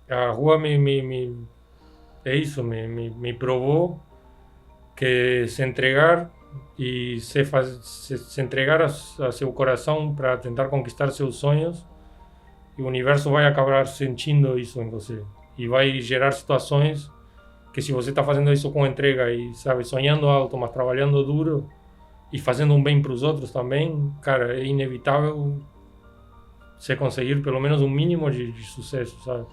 A rua é isso, me provou que se entregar e se entregar a seu coração para tentar conquistar seus sonhos, e o universo vai acabar sentindo isso em você e vai gerar situações que, se você está fazendo isso com entrega e, sabe, sonhando alto, mas trabalhando duro e fazendo um bem para os outros também, cara, é inevitável você conseguir pelo menos um mínimo de sucesso, sabe?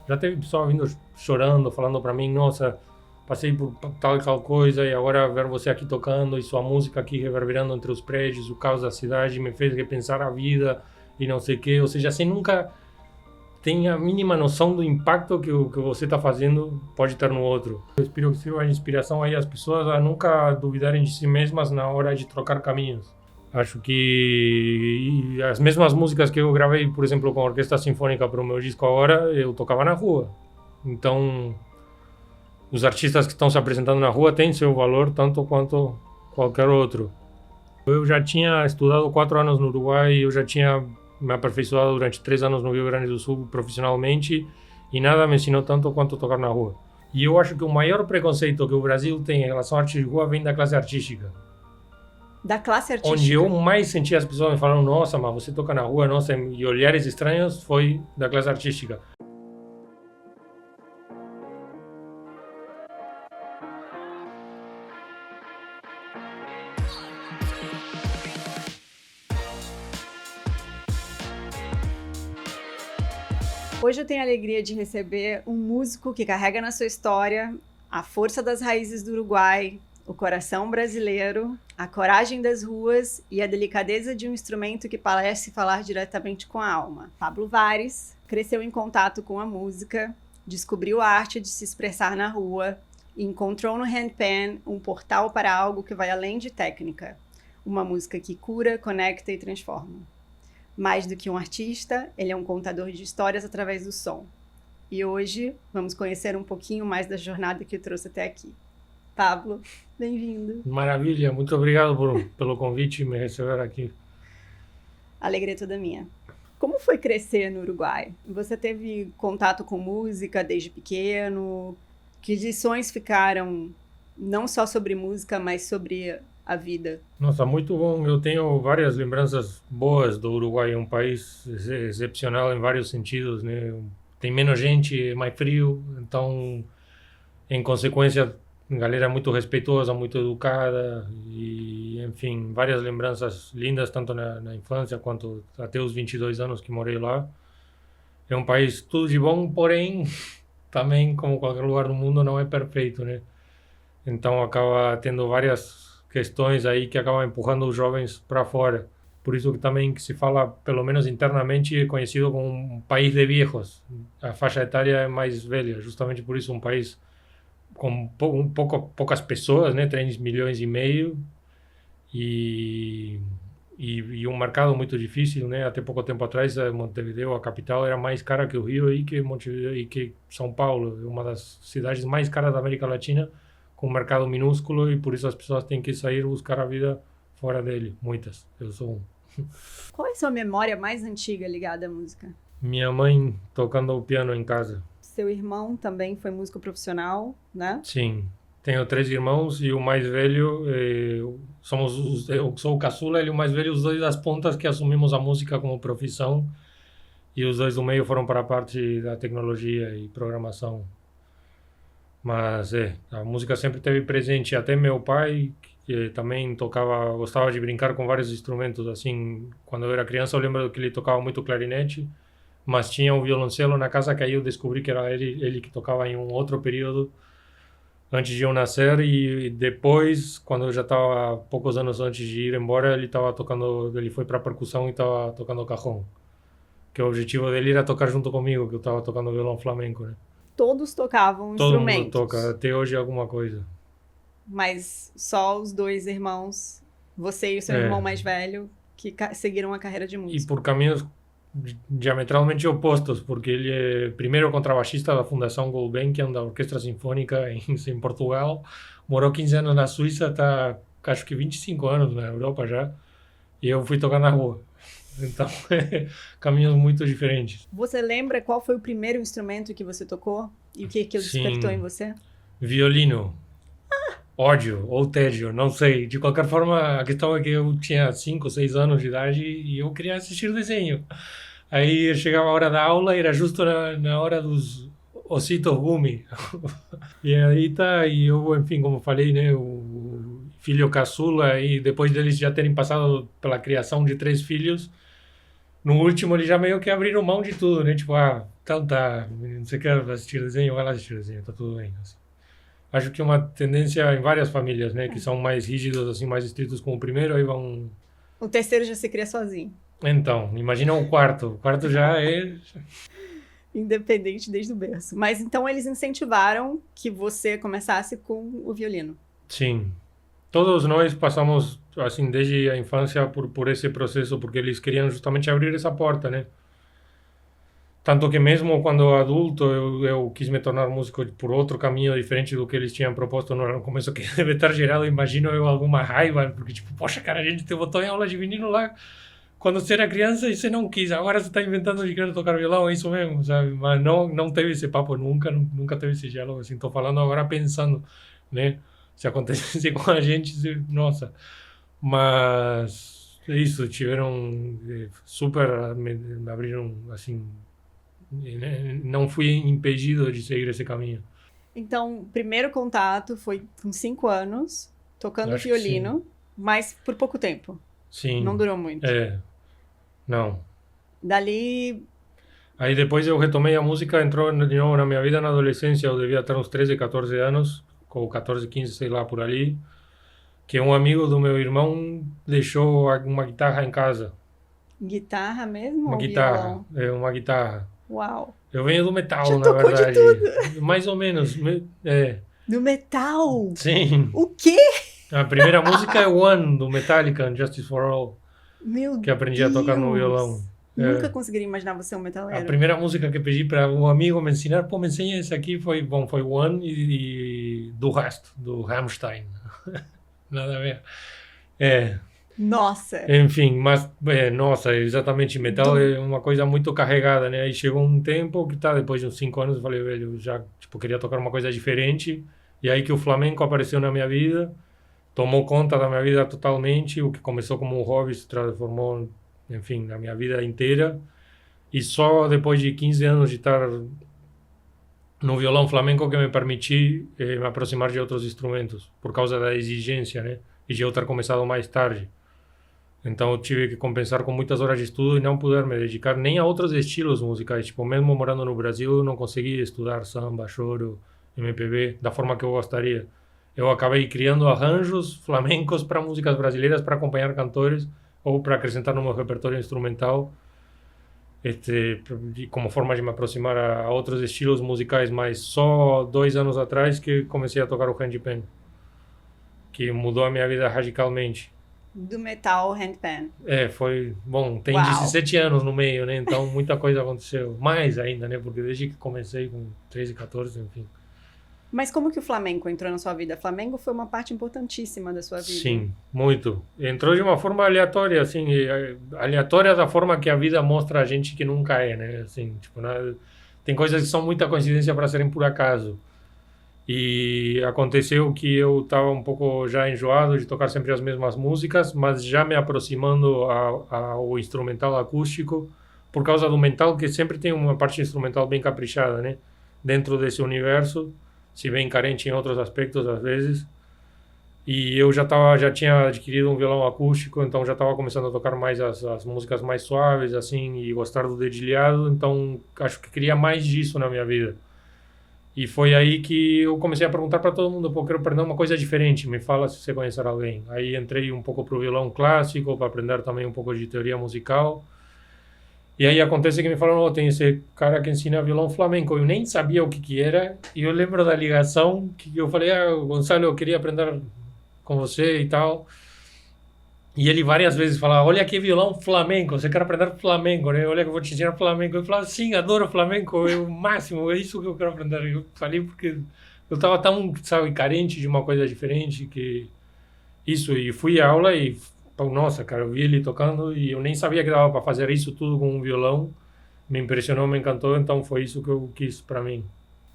Já teve pessoal vindo chorando, falando para mim, nossa, passei por tal e tal coisa e agora ver você aqui tocando e sua música aqui reverberando entre os prédios, o caos da cidade me fez repensar a vida e não sei o quê. Ou seja, você nunca tem a mínima noção do impacto que o que você está fazendo pode ter no outro. Eu espero que sirva de inspiração aí às pessoas a nunca duvidarem de si mesmas na hora de trocar caminhos. Acho que as mesmas músicas que eu gravei, por exemplo, com a Orquestra Sinfônica para o meu disco agora, eu tocava na rua. Então, os artistas que estão se apresentando na rua têm seu valor tanto quanto qualquer outro. Eu já tinha estudado 4 anos no Uruguai, eu já tinha me aperfeiçoado durante 3 anos no Rio Grande do Sul profissionalmente e nada me ensinou tanto quanto tocar na rua. E eu acho que o maior preconceito que o Brasil tem em relação à arte de rua vem da classe artística. Da classe Onde eu artística. mais senti as pessoas me falando, nossa, mas você toca na rua, nossa, e olhares estranhos, foi da classe artística. Hoje eu tenho a alegria de receber um músico que carrega na sua história a força das raízes do Uruguai, o coração brasileiro, a coragem das ruas e a delicadeza de um instrumento que parece falar diretamente com a alma. Pablo Vares cresceu em contato com a música, descobriu a arte de se expressar na rua e encontrou no handpan um portal para algo que vai além de técnica, uma música que cura, conecta e transforma. Mais do que um artista, ele é um contador de histórias através do som. E hoje vamos conhecer um pouquinho mais da jornada que o trouxe até aqui. Pablo, bem-vindo. Maravilha, muito obrigado pelo convite e me receber aqui. A alegria é toda minha. Como foi crescer no Uruguai? Você teve contato com música desde pequeno? Que lições ficaram não só sobre música, mas sobre a vida? Nossa, muito bom. Eu tenho várias lembranças boas do Uruguai, é um país excepcional em vários sentidos, né? Tem menos gente, é mais frio, então, em consequência, a galera é muito respeitosa, muito educada e, enfim, várias lembranças lindas, tanto na infância quanto até os 22 anos que morei lá. É um país tudo de bom, porém, também, como qualquer lugar do mundo, não é perfeito, né? Então acaba tendo várias questões aí que acabam empurrando os jovens para fora. Por isso que também que se fala, pelo menos internamente, é conhecido como um país de viejos. A faixa etária é mais velha, justamente por isso um país com poucas pessoas, né, 3 milhões e meio, e, e um mercado muito difícil, né? Até pouco tempo atrás, Montevideo, a capital, era mais cara que o Rio e que Montevideo e que São Paulo, uma das cidades mais caras da América Latina, com um mercado minúsculo, e por isso as pessoas têm que sair buscar a vida fora dele, muitas. Eu sou um. Qual é a sua memória mais antiga ligada à música? Minha mãe tocando o piano em casa. Seu irmão também foi músico profissional, né? Sim. Tenho 3 irmãos e o mais velho, eu sou o caçula, ele é o mais velho, os dois das pontas que assumimos a música como profissão, e os dois do meio foram para a parte da tecnologia e programação. Mas a música sempre esteve presente, até meu pai, que também tocava, gostava de brincar com vários instrumentos, assim, quando eu era criança eu lembro que ele tocava muito clarinete, mas tinha um violoncelo na casa que aí eu descobri que era ele que tocava em um outro período, antes de eu nascer, e depois, quando eu já estava poucos anos antes de ir embora, ele estava tocando, ele foi para percussão e estava tocando cajón, que o objetivo dele era tocar junto comigo, que eu estava tocando violão flamenco, né? Todos tocavam Todo mundo toca, instrumentos, até hoje alguma coisa. mas só os dois irmãos, você e o seu irmão É, mais velho, que seguiram a carreira de e músico. por caminhos diametralmente opostos, porque ele é primeiro contrabaixista da Fundação Gulbenkian, da Orquestra Sinfônica em Portugal, morou 15 anos na Suíça, está acho que 25 anos na Europa já, e eu fui tocar na rua. Então, caminhos muito diferentes. Você lembra qual foi o primeiro instrumento que você tocou? E o que aquilo despertou em você? Violino. Ódio ou tédio, não sei. De qualquer forma, a questão é que eu tinha 5, 6 anos de idade e eu queria assistir desenho. Aí chegava a hora da aula e era justo na hora dos ositos Gumi. E aí tá, e eu, enfim, como falei, né, o filho caçula, e depois deles já terem passado pela criação de 3 filhos, no último eles já meio que abriram mão de tudo, né? Tipo, então tá, você quer assistir desenho, vai lá assistir desenho, tá tudo bem. Assim. Acho que é uma tendência em várias famílias, né, que são mais rígidos, assim, mais estritos com o primeiro, aí vão... O terceiro já se cria sozinho. Então, imagina o quarto. O quarto já é... Independente desde o berço. Mas então eles incentivaram que você começasse com o violino. Sim. Todos nós passamos, assim, desde a infância por esse processo, porque eles queriam justamente abrir essa porta, né? Tanto que mesmo quando adulto eu quis me tornar músico por outro caminho diferente do que eles tinham proposto no começo, que deve estar gerado, imagino eu, alguma raiva, porque tipo, poxa, cara, a gente te botou em aula de vinilo lá quando você era criança e você não quis, agora você está inventando de querer tocar violão, é isso mesmo, sabe? Mas não teve esse papo nunca teve esse diálogo, assim, tô falando agora pensando, né? Se acontecesse com a gente, nossa. Mas isso, tiveram super, me abriram, assim, não fui impedido de seguir esse caminho. Então, o primeiro contato foi com 5 anos, tocando violino, mas por pouco tempo. Sim. Não durou muito. Não. Dali... Aí depois eu retomei a música, entrou de novo na minha vida na adolescência, eu devia ter uns 13, 14 anos, ou 14, 15, sei lá, por ali, que um amigo do meu irmão deixou uma guitarra em casa. Guitarra mesmo? Uma ou guitarra, violão? uma guitarra. Uau. Eu venho do metal, Já na tocou verdade. de tudo. Mais ou menos, Do metal? Sim. O quê? A primeira música é One, do Metallica, Justice for All, Meu que aprendi a tocar no violão. Nunca conseguiria imaginar você um metaleiro. A primeira música que pedi para um amigo me ensinar, me enseña esse aqui, foi One e do resto, do Rammstein. Nada a ver. Nossa! Enfim, mas, nossa, exatamente, metal é uma coisa muito carregada, né? Aí chegou um tempo que depois de uns 5 anos, eu falei, velho, eu já, tipo, queria tocar uma coisa diferente, e aí que o flamenco apareceu na minha vida, tomou conta da minha vida totalmente, o que começou como um hobby se transformou, enfim, na minha vida inteira, e só depois de 15 anos de estar no violão flamenco que me permiti me aproximar de outros instrumentos, por causa da exigência, né? E de eu ter começado mais tarde. Então eu tive que compensar com muitas horas de estudo e não poder me dedicar nem a outros estilos musicais. Tipo, mesmo morando no Brasil, eu não consegui estudar samba, choro, MPB da forma que eu gostaria. Eu acabei criando arranjos flamencos para músicas brasileiras, para acompanhar cantores ou para acrescentar no meu repertório instrumental, como forma de me aproximar a outros estilos musicais. Mas só 2 anos atrás que comecei a tocar o handpan, que mudou a minha vida radicalmente. Do metal handpan. Foi... Bom, tem Uau. 17 anos no meio, né? Então, muita coisa aconteceu. Mais ainda, né? Porque desde que comecei com 13, 14, enfim. Mas como que o flamenco entrou na sua vida? O flamenco foi uma parte importantíssima da sua vida. Sim, muito. Entrou de uma forma aleatória, assim. Aleatória da forma que a vida mostra a gente que nunca é, né? Assim, tipo, tem coisas que são muita coincidência para serem por acaso. E aconteceu que eu estava um pouco já enjoado de tocar sempre as mesmas músicas, mas já me aproximando ao instrumental acústico, por causa do mental, que sempre tem uma parte instrumental bem caprichada, né? Dentro desse universo, se bem carente em outros aspectos às vezes. E eu já tinha adquirido um violão acústico, então já estava começando a tocar mais as músicas mais suaves, assim, e gostar do dedilhado, então acho que queria mais disso na minha vida. E foi aí que eu comecei a perguntar para todo mundo, eu quero aprender uma coisa diferente, me fala se você conhecer alguém. Aí entrei um pouco pro violão clássico, para aprender também um pouco de teoria musical. E aí acontece que me falaram, tem esse cara que ensina violão flamenco. Eu nem sabia o que era, e eu lembro da ligação, que eu falei, Gonçalo, eu queria aprender com você e tal. E ele várias vezes falava, olha aqui violão flamenco, você quer aprender flamenco, né? Olha que eu vou te ensinar flamenco. Eu falava, sim, adoro flamenco, é o máximo, é isso que eu quero aprender. Eu falei porque eu estava tão, sabe, carente de uma coisa diferente que... Isso, e fui à aula e Pô, nossa, cara, eu vi ele tocando e eu nem sabia que dava para fazer isso tudo com um violão. Me impressionou, me encantou, então foi isso que eu quis para mim.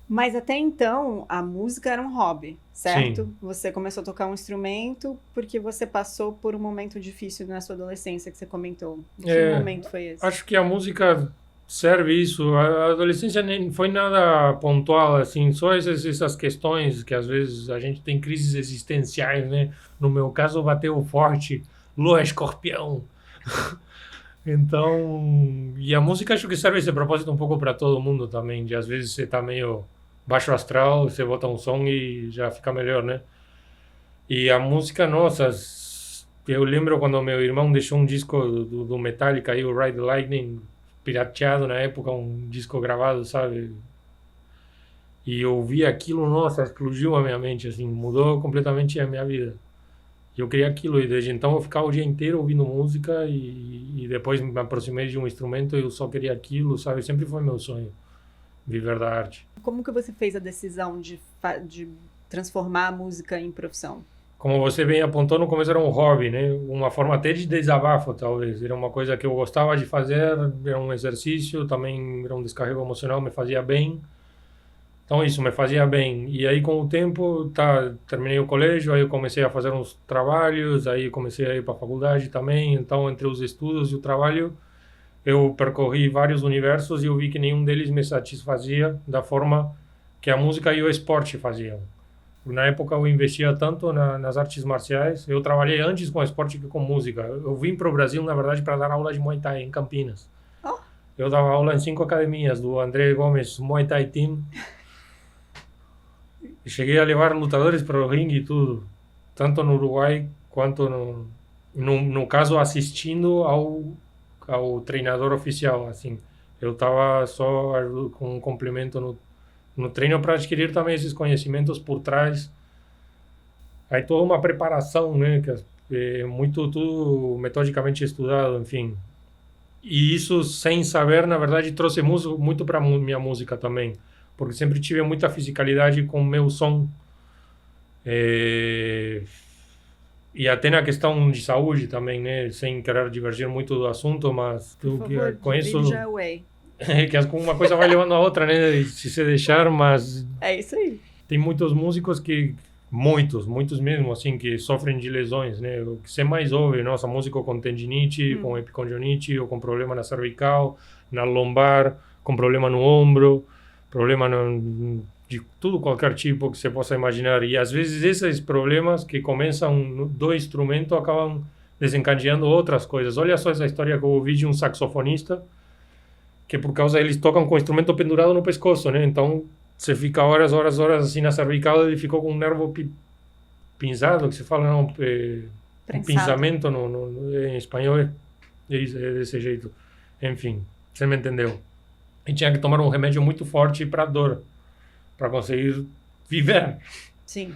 Mas até então, a música era um hobby, certo? Sim. Você começou a tocar um instrumento porque você passou por um momento difícil na sua adolescência que você comentou. Que É, momento foi esse? acho que a música serve isso. A adolescência nem foi nada pontual, assim, só essas questões que às vezes a gente tem crises existenciais, né? No meu caso, bateu forte, Lua Escorpião. Então, e a música acho que serve esse propósito um pouco para todo mundo também, de às vezes você tá meio baixo astral, você bota um som e já fica melhor, né? E a música, nossa, eu lembro quando meu irmão deixou um disco do Metallica aí, o Ride the Lightning, pirateado na época, um disco gravado, sabe? E eu ouvi aquilo, nossa, explodiu a minha mente, assim, mudou completamente a minha vida. E eu queria aquilo, e desde então eu ficava o dia inteiro ouvindo música e depois me aproximei de um instrumento e eu só queria aquilo, sabe? Sempre foi meu sonho, viver da arte. Como que você fez a decisão de transformar a música em profissão? Como você bem apontou, no começo era um hobby, né? Uma forma até de desabafo, talvez. Era uma coisa que eu gostava de fazer, era um exercício, também era um descarrego emocional, me fazia bem. Então isso me fazia bem. E aí com o tempo, tá, terminei o colégio, aí eu comecei a fazer uns trabalhos, aí comecei a ir para a faculdade também. Então entre os estudos e o trabalho, eu percorri vários universos e eu vi que nenhum deles me satisfazia da forma que a música e o esporte faziam. Na época eu investia tanto nas artes marciais, eu trabalhei antes com esporte que com música. Eu vim para o Brasil, na verdade, para dar aula de Muay Thai em Campinas. Oh, Eu dava aula em 5 academias do André Gomes Muay Thai Team. E cheguei a levar lutadores para o ringue e tudo, tanto no Uruguai quanto no caso assistindo ao treinador oficial, assim. Eu estava só com um complemento no treino para adquirir também esses conhecimentos por trás. Aí toda uma preparação, né, que é muito tudo metodicamente estudado, enfim. E isso sem saber, na verdade, trouxe muito para minha música também, porque sempre tive muita fisicalidade com o meu som. E até na questão de saúde também, né, sem querer divergir muito do assunto, mas por favor, conheço divide away. que uma coisa vai levando a outra, né, se se deixar, mas É isso aí. tem muitos músicos muitos mesmo, assim, que sofrem de lesões, né? O que você mais ouve, nossa, músico com tendinite, com epicondilite, ou com problema na cervical, na lombar, com problema no ombro, problema de tudo, qualquer tipo que você possa imaginar. E às vezes esses problemas que começam do instrumento acabam desencadeando outras coisas. Olha só essa história que eu ouvi de um saxofonista, que por causa eles tocam com o instrumento pendurado no pescoço, né? Então você fica horas assim na cervical, ele ficou com um nervo pinçado, que se fala, não, um pinçamento em espanhol é desse jeito. Enfim, você me entendeu. E tinha que tomar um remédio muito forte para dor, para conseguir viver. Sim.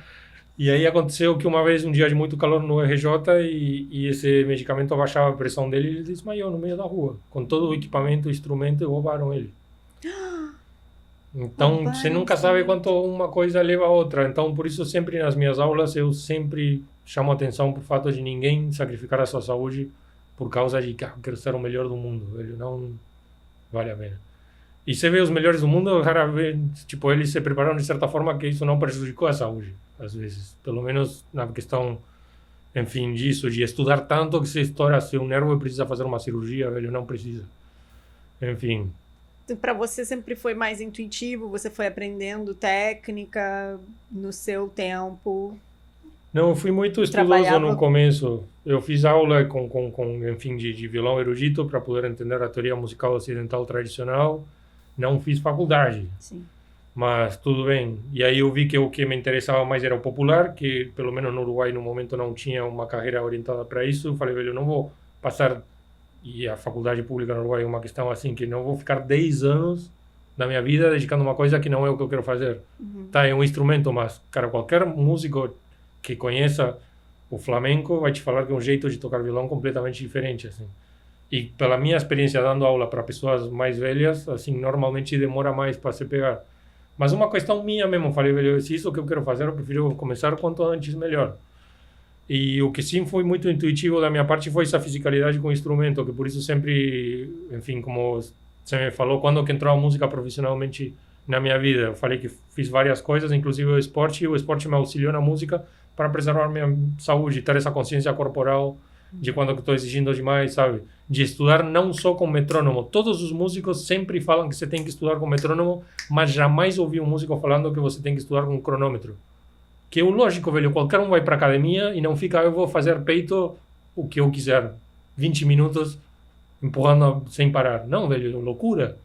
E aí aconteceu que uma vez, um dia de muito calor no RJ, e esse medicamento abaixava a pressão dele, e ele desmaiou no meio da rua, com todo o equipamento, o instrumento, e roubaram ele. Então, você nunca sabe quanto uma coisa leva a outra. Então, por isso, sempre nas minhas aulas, eu sempre chamo atenção para o fato de ninguém sacrificar a sua saúde por causa de que quero ser o melhor do mundo. Velho, não vale a pena. E você vê os melhores do mundo, rara vez, tipo, eles se prepararam de certa forma que isso não prejudicou a saúde, às vezes. Pelo menos na questão, enfim, disso, de estudar tanto que você estoura seu nervo e precisa fazer uma cirurgia, velho, não precisa. Enfim. Para você sempre foi mais intuitivo, você foi aprendendo técnica no seu tempo? Não, eu fui muito estudioso no começo. Eu fiz aula enfim, de violão erudito para poder entender a teoria musical ocidental tradicional. Não fiz faculdade. Sim. Mas tudo bem. E aí eu vi que o que me interessava mais era o popular, que pelo menos no Uruguai no momento não tinha uma carreira orientada para isso. Eu falei, velho, eu não vou passar. E a faculdade pública no Uruguai é uma questão assim, que não vou ficar 10 anos da minha vida dedicando a uma coisa que não é o que eu quero fazer. Tá, é um instrumento, mas, cara, qualquer músico que conheça o flamenco vai te falar que é um jeito de tocar violão completamente diferente, assim. E pela minha experiência dando aula para pessoas mais velhas, assim, normalmente demora mais para se pegar. Mas uma questão minha mesmo, falei, velho, se isso que eu quero fazer, eu prefiro começar quanto antes melhor. E o que sim foi muito intuitivo da minha parte foi essa fisicalidade com o instrumento, que por isso sempre, enfim, como você me falou, quando que entrou a música profissionalmente na minha vida, eu falei que fiz várias coisas, inclusive o esporte, e o esporte me auxiliou na música para preservar minha saúde, ter essa consciência corporal de quando eu estou exigindo demais, sabe? De estudar não só com metrônomo. Todos os músicos sempre falam que você tem que estudar com metrônomo, mas jamais ouvi um músico falando que você tem que estudar com cronômetro. Que é o lógico, velho. Qualquer um vai para academia e não fica, eu vou fazer peito o que eu quiser. 20 minutos empurrando sem parar. Não, velho, é loucura.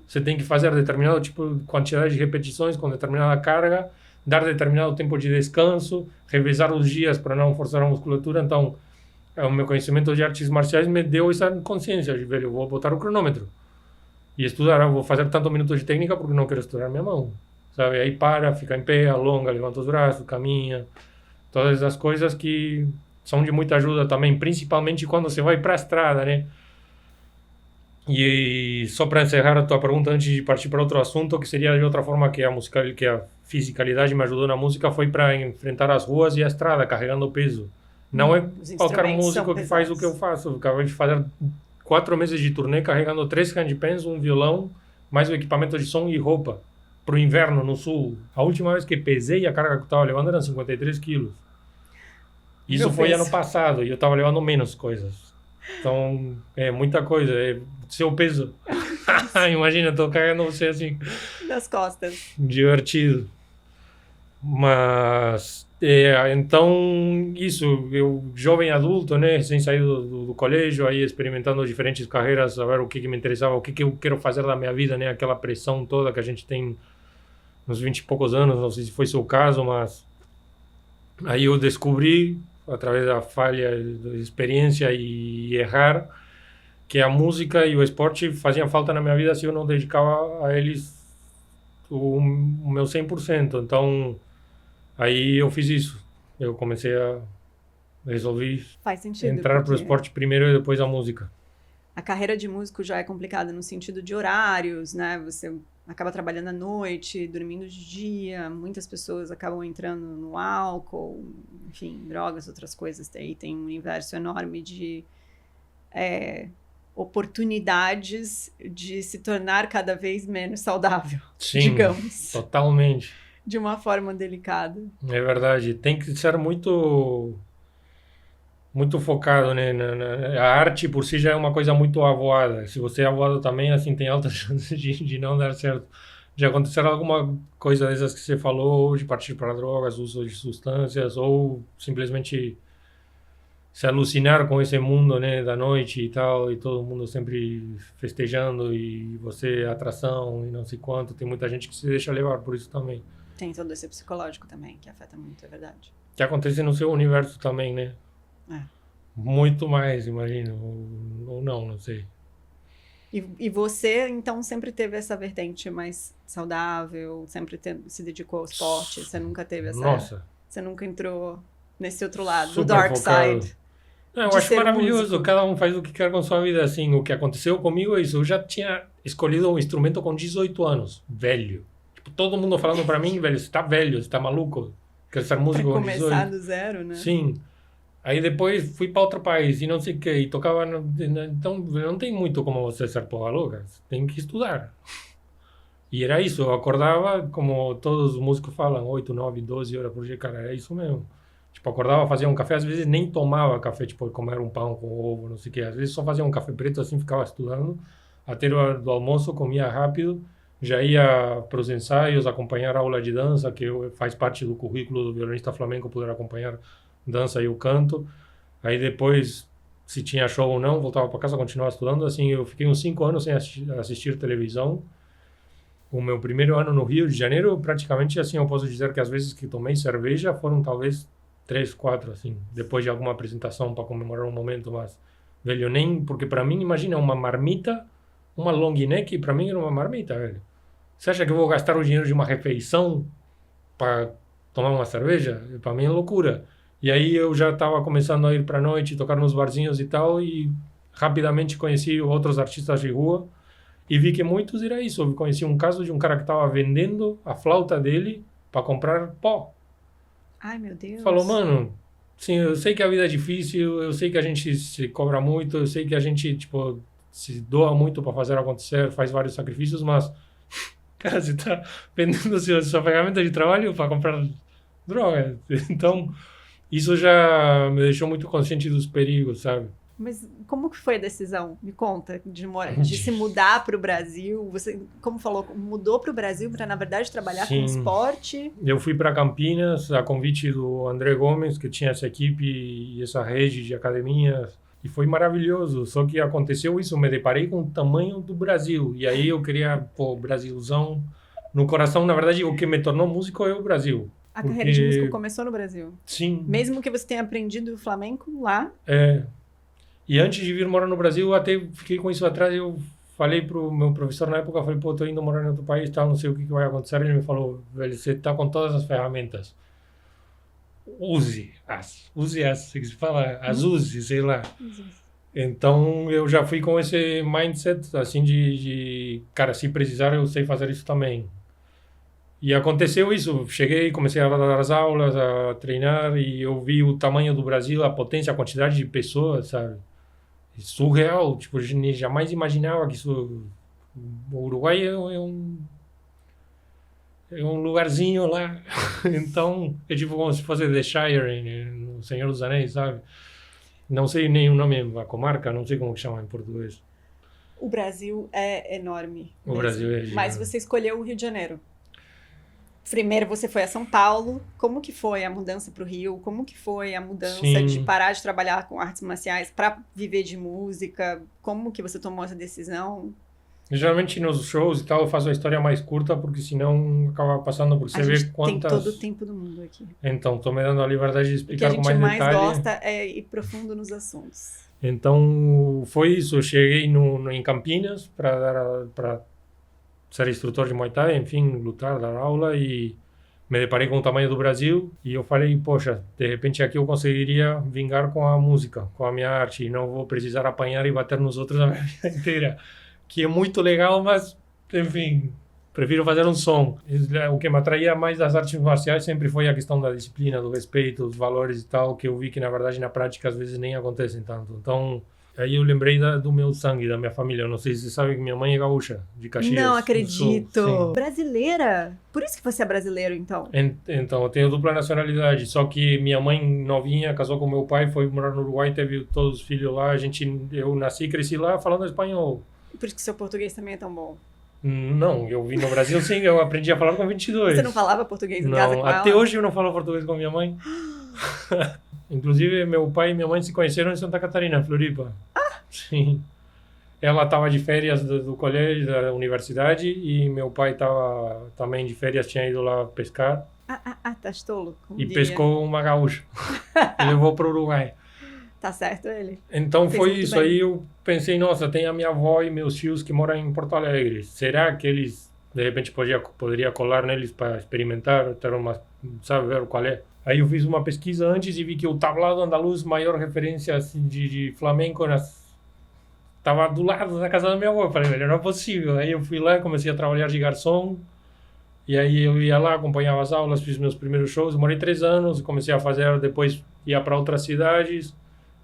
Você tem que fazer determinado tipo de quantidade de repetições com determinada carga, dar determinado tempo de descanso, revezar os dias para não forçar a musculatura. Então, o meu conhecimento de artes marciais me deu essa consciência de, velho, eu vou botar o cronômetro e estudar. Eu vou fazer tantos minutos de técnica porque não quero estourar minha mão. Sabe? Aí para, fica em pé, alonga, levanta os braços, caminha. Todas essas coisas que são de muita ajuda também, principalmente quando você vai para a estrada, né? E só para encerrar a tua pergunta, antes de partir para outro assunto, que seria de outra forma que a música, que a fisicalidade me ajudou na música, foi para enfrentar as ruas e a estrada, carregando peso. Não é qualquer músico que faz o que eu faço. Eu acabei de fazer 4 meses de turnê carregando 3 handpans, um violão, mais o equipamento de som e roupa. Para o inverno no sul. A última vez que pesei a carga que eu estava levando eram 53 quilos. Isso foi ano passado e eu estava levando menos coisas. Então, é muita coisa. É seu peso. Imagina, estou carregando você assim. Das costas. Divertido. Mas, então, isso. Eu, jovem adulto, né? Recém saído do colégio, aí experimentando diferentes carreiras, saber o que me interessava, o que eu quero fazer da minha vida, né? Aquela pressão toda que a gente tem uns 20 e poucos anos, não sei se foi seu caso, mas aí eu descobri, através da falha, da experiência e errar, que a música e o esporte faziam falta na minha vida se eu não dedicava a eles o meu 100%. Então, aí eu fiz isso. Eu comecei a resolver entrar para o esporte primeiro e depois a música. A carreira de músico já é complicada no sentido de horários, né? Você acaba trabalhando à noite, dormindo de dia, muitas pessoas acabam entrando no álcool, enfim, drogas, outras coisas. Aí tem um universo enorme de oportunidades de se tornar cada vez menos saudável, sim, digamos. Totalmente. De uma forma delicada. É verdade. Tem que ser muito focado, né? A arte por si já é uma coisa muito avoada. Se você é avoado também, assim, tem altas chances de não dar certo. De acontecer alguma coisa dessas que você falou, de partir para drogas, uso de substâncias, ou simplesmente se alucinar com esse mundo, né, da noite e tal, e todo mundo sempre festejando, e você atração e não sei quanto. Tem muita gente que se deixa levar por isso também. Tem todo esse psicológico também, que afeta muito, é verdade. Que acontece no seu universo também, né? Muito mais, imagino. Ou não sei. E você, então, sempre teve essa vertente mais saudável, sempre se dedicou ao esporte, você nunca teve essa... Nossa. Você nunca entrou nesse outro lado, super do dark focado. side. Não, eu acho maravilhoso, músico. Cada um faz o que quer com sua vida, assim. O que aconteceu comigo é isso, eu já tinha escolhido um instrumento com 18 anos, velho. Tipo, todo mundo falando pra mim, velho, você tá velho, você tá maluco, quer ser músico com 18. Começar do zero, né? Sim. Aí depois fui para outro país e não sei o que, e tocava... Então, não tem muito como você ser porra louca, você tem que estudar. E era isso, eu acordava, como todos os músicos falam, 8, 9, 12 horas por dia, cara, era isso mesmo. Tipo, acordava, fazia um café, às vezes nem tomava café, tipo, comer um pão com ovo, não sei o que. Às vezes só fazia um café preto, assim, ficava estudando. Até do almoço, comia rápido, já ia para os ensaios, acompanhar a aula de dança, que faz parte do currículo do violonista flamenco, poder acompanhar dança e o canto. Aí depois, se tinha show ou não, voltava para casa, continuava estudando. Assim, eu fiquei uns 5 anos sem assistir televisão. O meu primeiro ano no Rio de Janeiro, praticamente, assim, eu posso dizer que as vezes que tomei cerveja foram talvez 3, 4, assim, depois de alguma apresentação para comemorar um momento, mas, velho, nem... Porque para mim, imagina, uma marmita, uma long neck, para mim era uma marmita, velho. Você acha que eu vou gastar o dinheiro de uma refeição para tomar uma cerveja? Para mim é loucura. E aí eu já estava começando a ir para a noite, tocar nos barzinhos e tal, e rapidamente conheci outros artistas de rua e vi que muitos era isso. Eu conheci um caso de um cara que estava vendendo a flauta dele para comprar pó. Ai, meu Deus. Falou, mano, sim, eu sei que a vida é difícil, eu sei que a gente se cobra muito, eu sei que a gente, tipo, se doa muito para fazer acontecer, faz vários sacrifícios, mas, cara, você tá vendendo sua ferramenta de trabalho para comprar droga. Então, isso já me deixou muito consciente dos perigos, sabe? Mas como que foi a decisão? Me conta, de se mudar para o Brasil. Você, como falou, mudou para o Brasil para, na verdade, trabalhar com Sim. esporte? Eu fui para Campinas a convite do André Gomes, que tinha essa equipe e essa rede de academias. E foi maravilhoso. Só que aconteceu isso, me deparei com o tamanho do Brasil. E aí eu queria, pô, Brasilzão. No coração, na verdade, o que me tornou músico é o Brasil. A carreira de músico começou no Brasil? Sim. Mesmo que você tenha aprendido flamenco lá? É. E antes de vir morar no Brasil, até fiquei com isso atrás. Eu falei pro meu professor na época, falei, pô, tô indo morar em outro país, tal, não sei o que vai acontecer. Ele me falou, velho, você tá com todas as ferramentas. Use-as, que se fala, use, sei lá. Então, eu já fui com esse mindset, assim, cara, se precisar, eu sei fazer isso também. E aconteceu isso, cheguei, comecei a dar as aulas, a treinar, e eu vi o tamanho do Brasil, a potência, a quantidade de pessoas, sabe? Surreal, tipo, jamais imaginava que isso... O Uruguai é um lugarzinho lá. Então, é tipo como se fosse The Shire, no Senhor dos Anéis, sabe? Não sei nem o nome da comarca, não sei como que chama em português. O Brasil é enorme. O Brasil é gigante. Mas você escolheu o Rio de Janeiro. Primeiro você foi a São Paulo. Como que foi a mudança para o Rio? Como que foi a mudança de parar de trabalhar com artes marciais para viver de música? Como que você tomou essa decisão? Geralmente nos shows e tal eu faço a história mais curta, porque senão acaba passando por você ver quantas... tem todo o tempo do mundo aqui. Então, tô me dando a liberdade de explicar com mais detalhe. O que a gente mais gosta é ir profundo nos assuntos. Então, foi isso. Eu cheguei em Campinas para ser instrutor de Muay Thai, enfim, lutar, dar aula, e me deparei com o tamanho do Brasil e eu falei, poxa, de repente aqui eu conseguiria vingar com a música, com a minha arte, e não vou precisar apanhar e bater nos outros a minha vida inteira. Que é muito legal, mas, enfim, prefiro fazer um som. O que me atraía mais das artes marciais sempre foi a questão da disciplina, do respeito, dos valores e tal, que eu vi que, na verdade, na prática, às vezes nem acontecem tanto. Então, aí eu lembrei do meu sangue, da minha família. Eu não sei se você sabe que minha mãe é gaúcha, de Caxias. Não acredito! Brasileira? Por isso que você é brasileiro, então? Então, eu tenho dupla nacionalidade, só que minha mãe novinha casou com meu pai, foi morar no Uruguai, teve todos os filhos lá. Eu nasci e cresci lá falando espanhol. Por isso que seu português também é tão bom. Não, eu vim no Brasil sim, eu aprendi a falar com 22. Você não falava português em casa com ela? Até hoje eu não falo português com minha mãe. Inclusive, meu pai e minha mãe se conheceram em Santa Catarina, Floripa. Sim. Ela estava de férias do colégio, da universidade, e meu pai estava também de férias, tinha ido lá pescar. Tá tolo. E pescou uma gaúcha. E levou para o Uruguai. Tá certo ele. Então foi isso. Bem. Aí eu pensei, nossa, tem a minha avó e meus tios que moram em Porto Alegre. Será que eles, de repente, poderia colar neles para experimentar, ter uma, sabe, ver qual é? Aí eu fiz uma pesquisa antes e vi que o tablado andaluz, maior referência assim, de flamenco, estava do lado da casa da minha avó. Eu falei, velho, não é possível. Aí eu fui lá, comecei a trabalhar de garçom. E aí eu ia lá, acompanhava as aulas, fiz meus primeiros shows. Eu morei 3 anos, comecei a fazer, depois ia para outras cidades.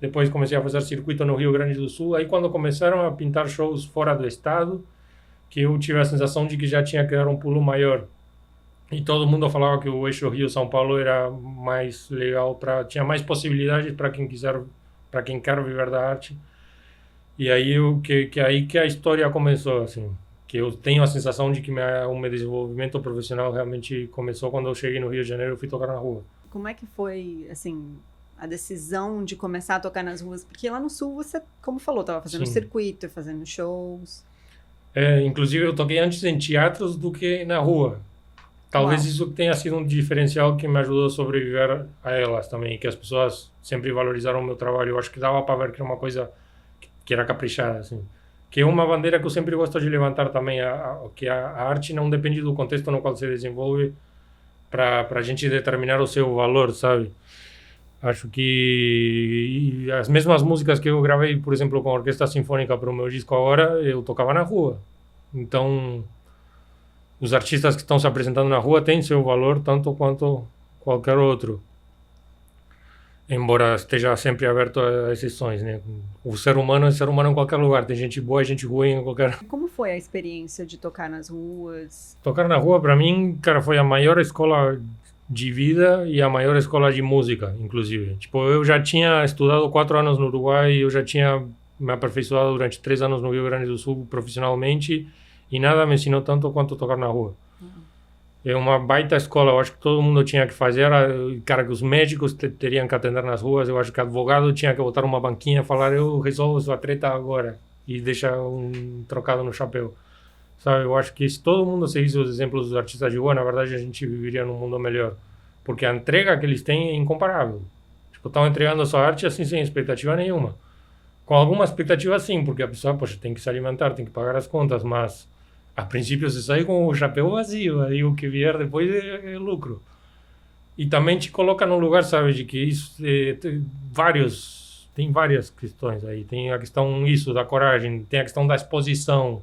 Depois comecei a fazer circuito no Rio Grande do Sul. Aí quando começaram a pintar shows fora do estado, que eu tive a sensação de que já tinha que dar um pulo maior. E todo mundo falava que o eixo Rio-São Paulo era mais legal, tinha mais possibilidades para quem quiser, para quem quer viver da arte. E aí aí que a história começou, assim. Que eu tenho a sensação de que o meu desenvolvimento profissional realmente começou quando eu cheguei no Rio de Janeiro e fui tocar na rua. Como é que foi, assim, a decisão de começar a tocar nas ruas? Porque lá no Sul você, como falou, estava fazendo circuito, fazendo shows. Inclusive eu toquei antes em teatros do que na rua. Talvez isso tenha sido um diferencial que me ajudou a sobreviver a elas também, que as pessoas sempre valorizaram o meu trabalho. Eu acho que dava para ver que era uma coisa que era caprichada, assim. Que é uma bandeira que eu sempre gosto de levantar também, que a arte não depende do contexto no qual se desenvolve para a gente determinar o seu valor, sabe? Acho que as mesmas músicas que eu gravei, por exemplo, com a Orquestra Sinfônica para o meu disco agora, eu tocava na rua. Então, os artistas que estão se apresentando na rua têm seu valor tanto quanto qualquer outro. embora esteja sempre aberto a exceções, né? O ser humano é ser humano em qualquer lugar, tem gente boa e gente ruim em qualquer... Como foi a experiência de tocar nas ruas? Tocar na rua, para mim, cara, foi a maior escola de vida e a maior escola de música, inclusive. Tipo, eu já tinha estudado 4 anos no Uruguai, eu já tinha me aperfeiçoado durante 3 anos no Rio Grande do Sul profissionalmente e nada me ensinou tanto quanto tocar na rua. É uma baita escola, eu acho que todo mundo tinha que fazer, cara, que os médicos teriam que atender nas ruas, eu acho que o advogado tinha que botar uma banquinha e falar, eu resolvo sua treta agora, e deixar um trocado no chapéu. Sabe, eu acho que se todo mundo seguisse os exemplos dos artistas de rua, na verdade a gente viveria num mundo melhor. Porque a entrega que eles têm é incomparável. Tipo, estão entregando a sua arte assim, sem expectativa nenhuma. Com alguma expectativa sim, porque a pessoa, poxa, tem que se alimentar, tem que pagar as contas, mas a princípio você sai com o chapéu vazio, aí o que vier depois é lucro. E também te coloca num lugar, sabe, de que isso tem várias questões aí. Tem a questão isso, da coragem, tem a questão da exposição,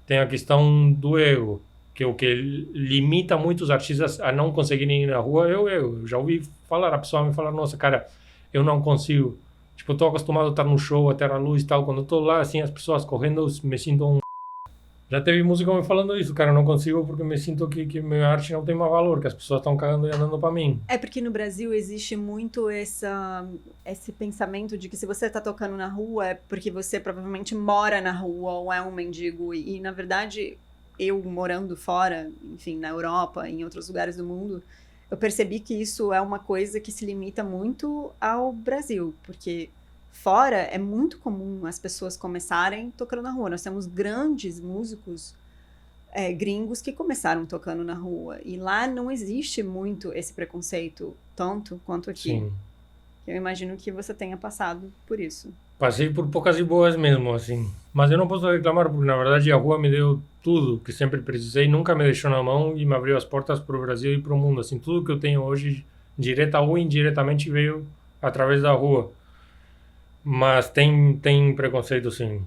tem a questão do ego, que é o que limita muitos artistas a não conseguirem ir na rua é o ego. Eu já ouvi falar, a pessoa me falar, nossa, cara, eu não consigo. Tipo, eu tô acostumado a estar no show, a ter a luz e tal. Quando eu tô lá, assim, as pessoas correndo, eu me sinto um... Já teve música me falando isso, cara, eu não consigo porque me sinto que minha arte não tem mais valor, que as pessoas estão cagando e andando pra mim. É porque no Brasil existe muito esse pensamento de que se você tá tocando na rua é porque você provavelmente mora na rua ou é um mendigo. E na verdade, eu morando fora, enfim, na Europa, em outros lugares do mundo, eu percebi que isso é uma coisa que se limita muito ao Brasil, porque fora é muito comum as pessoas começarem tocando na rua. Nós temos grandes músicos gringos que começaram tocando na rua. E lá não existe muito esse preconceito, tanto quanto aqui. Sim. Eu imagino que você tenha passado por isso. Passei por poucas e boas mesmo, assim. Mas eu não posso reclamar, porque na verdade a rua me deu tudo que sempre precisei, nunca me deixou na mão e me abriu as portas para o Brasil e para o mundo. Assim, tudo que eu tenho hoje, direta ou indiretamente, veio através da rua. Mas tem preconceito, sim.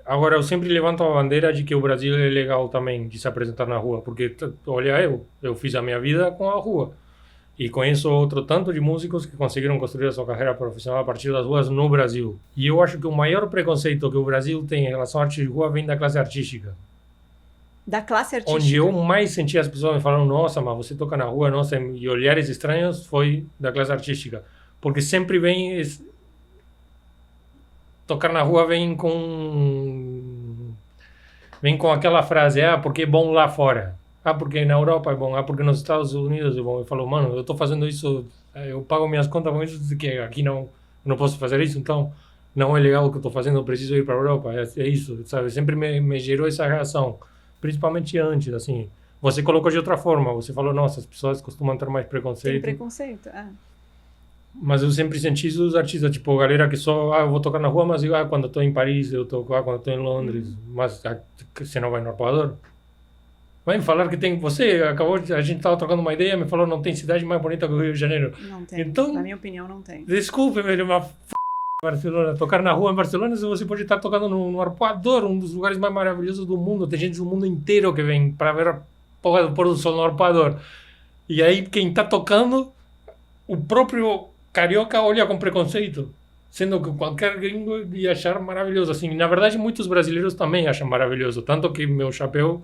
Agora, eu sempre levanto a bandeira de que o Brasil é legal também de se apresentar na rua, porque, olha, eu fiz a minha vida com a rua. E conheço outro tanto de músicos que conseguiram construir a sua carreira profissional a partir das ruas no Brasil. E eu acho que o maior preconceito que o Brasil tem em relação à arte de rua vem da classe artística. Da classe artística? Onde eu mais senti as pessoas me falando, nossa, mas você toca na rua, nossa, e olhares estranhos, foi da classe artística. Porque sempre vem... Tocar na rua vem com aquela frase, porque é bom lá fora. Porque na Europa é bom. Porque nos Estados Unidos é bom. Eu falo, mano, eu tô fazendo isso, eu pago minhas contas com isso, que aqui não posso fazer isso, então não é legal o que eu tô fazendo, eu preciso ir para a Europa. É isso, sabe? Sempre me gerou essa reação, principalmente antes, assim. Você colocou de outra forma, você falou, nossa, as pessoas costumam ter mais preconceito. Tem preconceito, Mas eu sempre senti isso dos artistas, tipo, galera que só, eu vou tocar na rua, mas quando eu tô em Paris, eu toco, quando eu tô em Londres, mas você não vai no Arpoador? Vai me falar que tem, a gente tava trocando uma ideia, me falou, não tem cidade mais bonita que o Rio de Janeiro. Não tem, então, na minha opinião não tem. Desculpe, velho, mas Barcelona, tocar na rua em Barcelona, você pode estar tocando no Arpoador, um dos lugares mais maravilhosos do mundo, tem gente do mundo inteiro que vem para ver a porra do pôr do sol no Arpoador. E aí quem tá tocando, o próprio carioca olha com preconceito, sendo que qualquer gringo ia achar maravilhoso. Assim, na verdade, muitos brasileiros também acham maravilhoso, tanto que meu chapéu,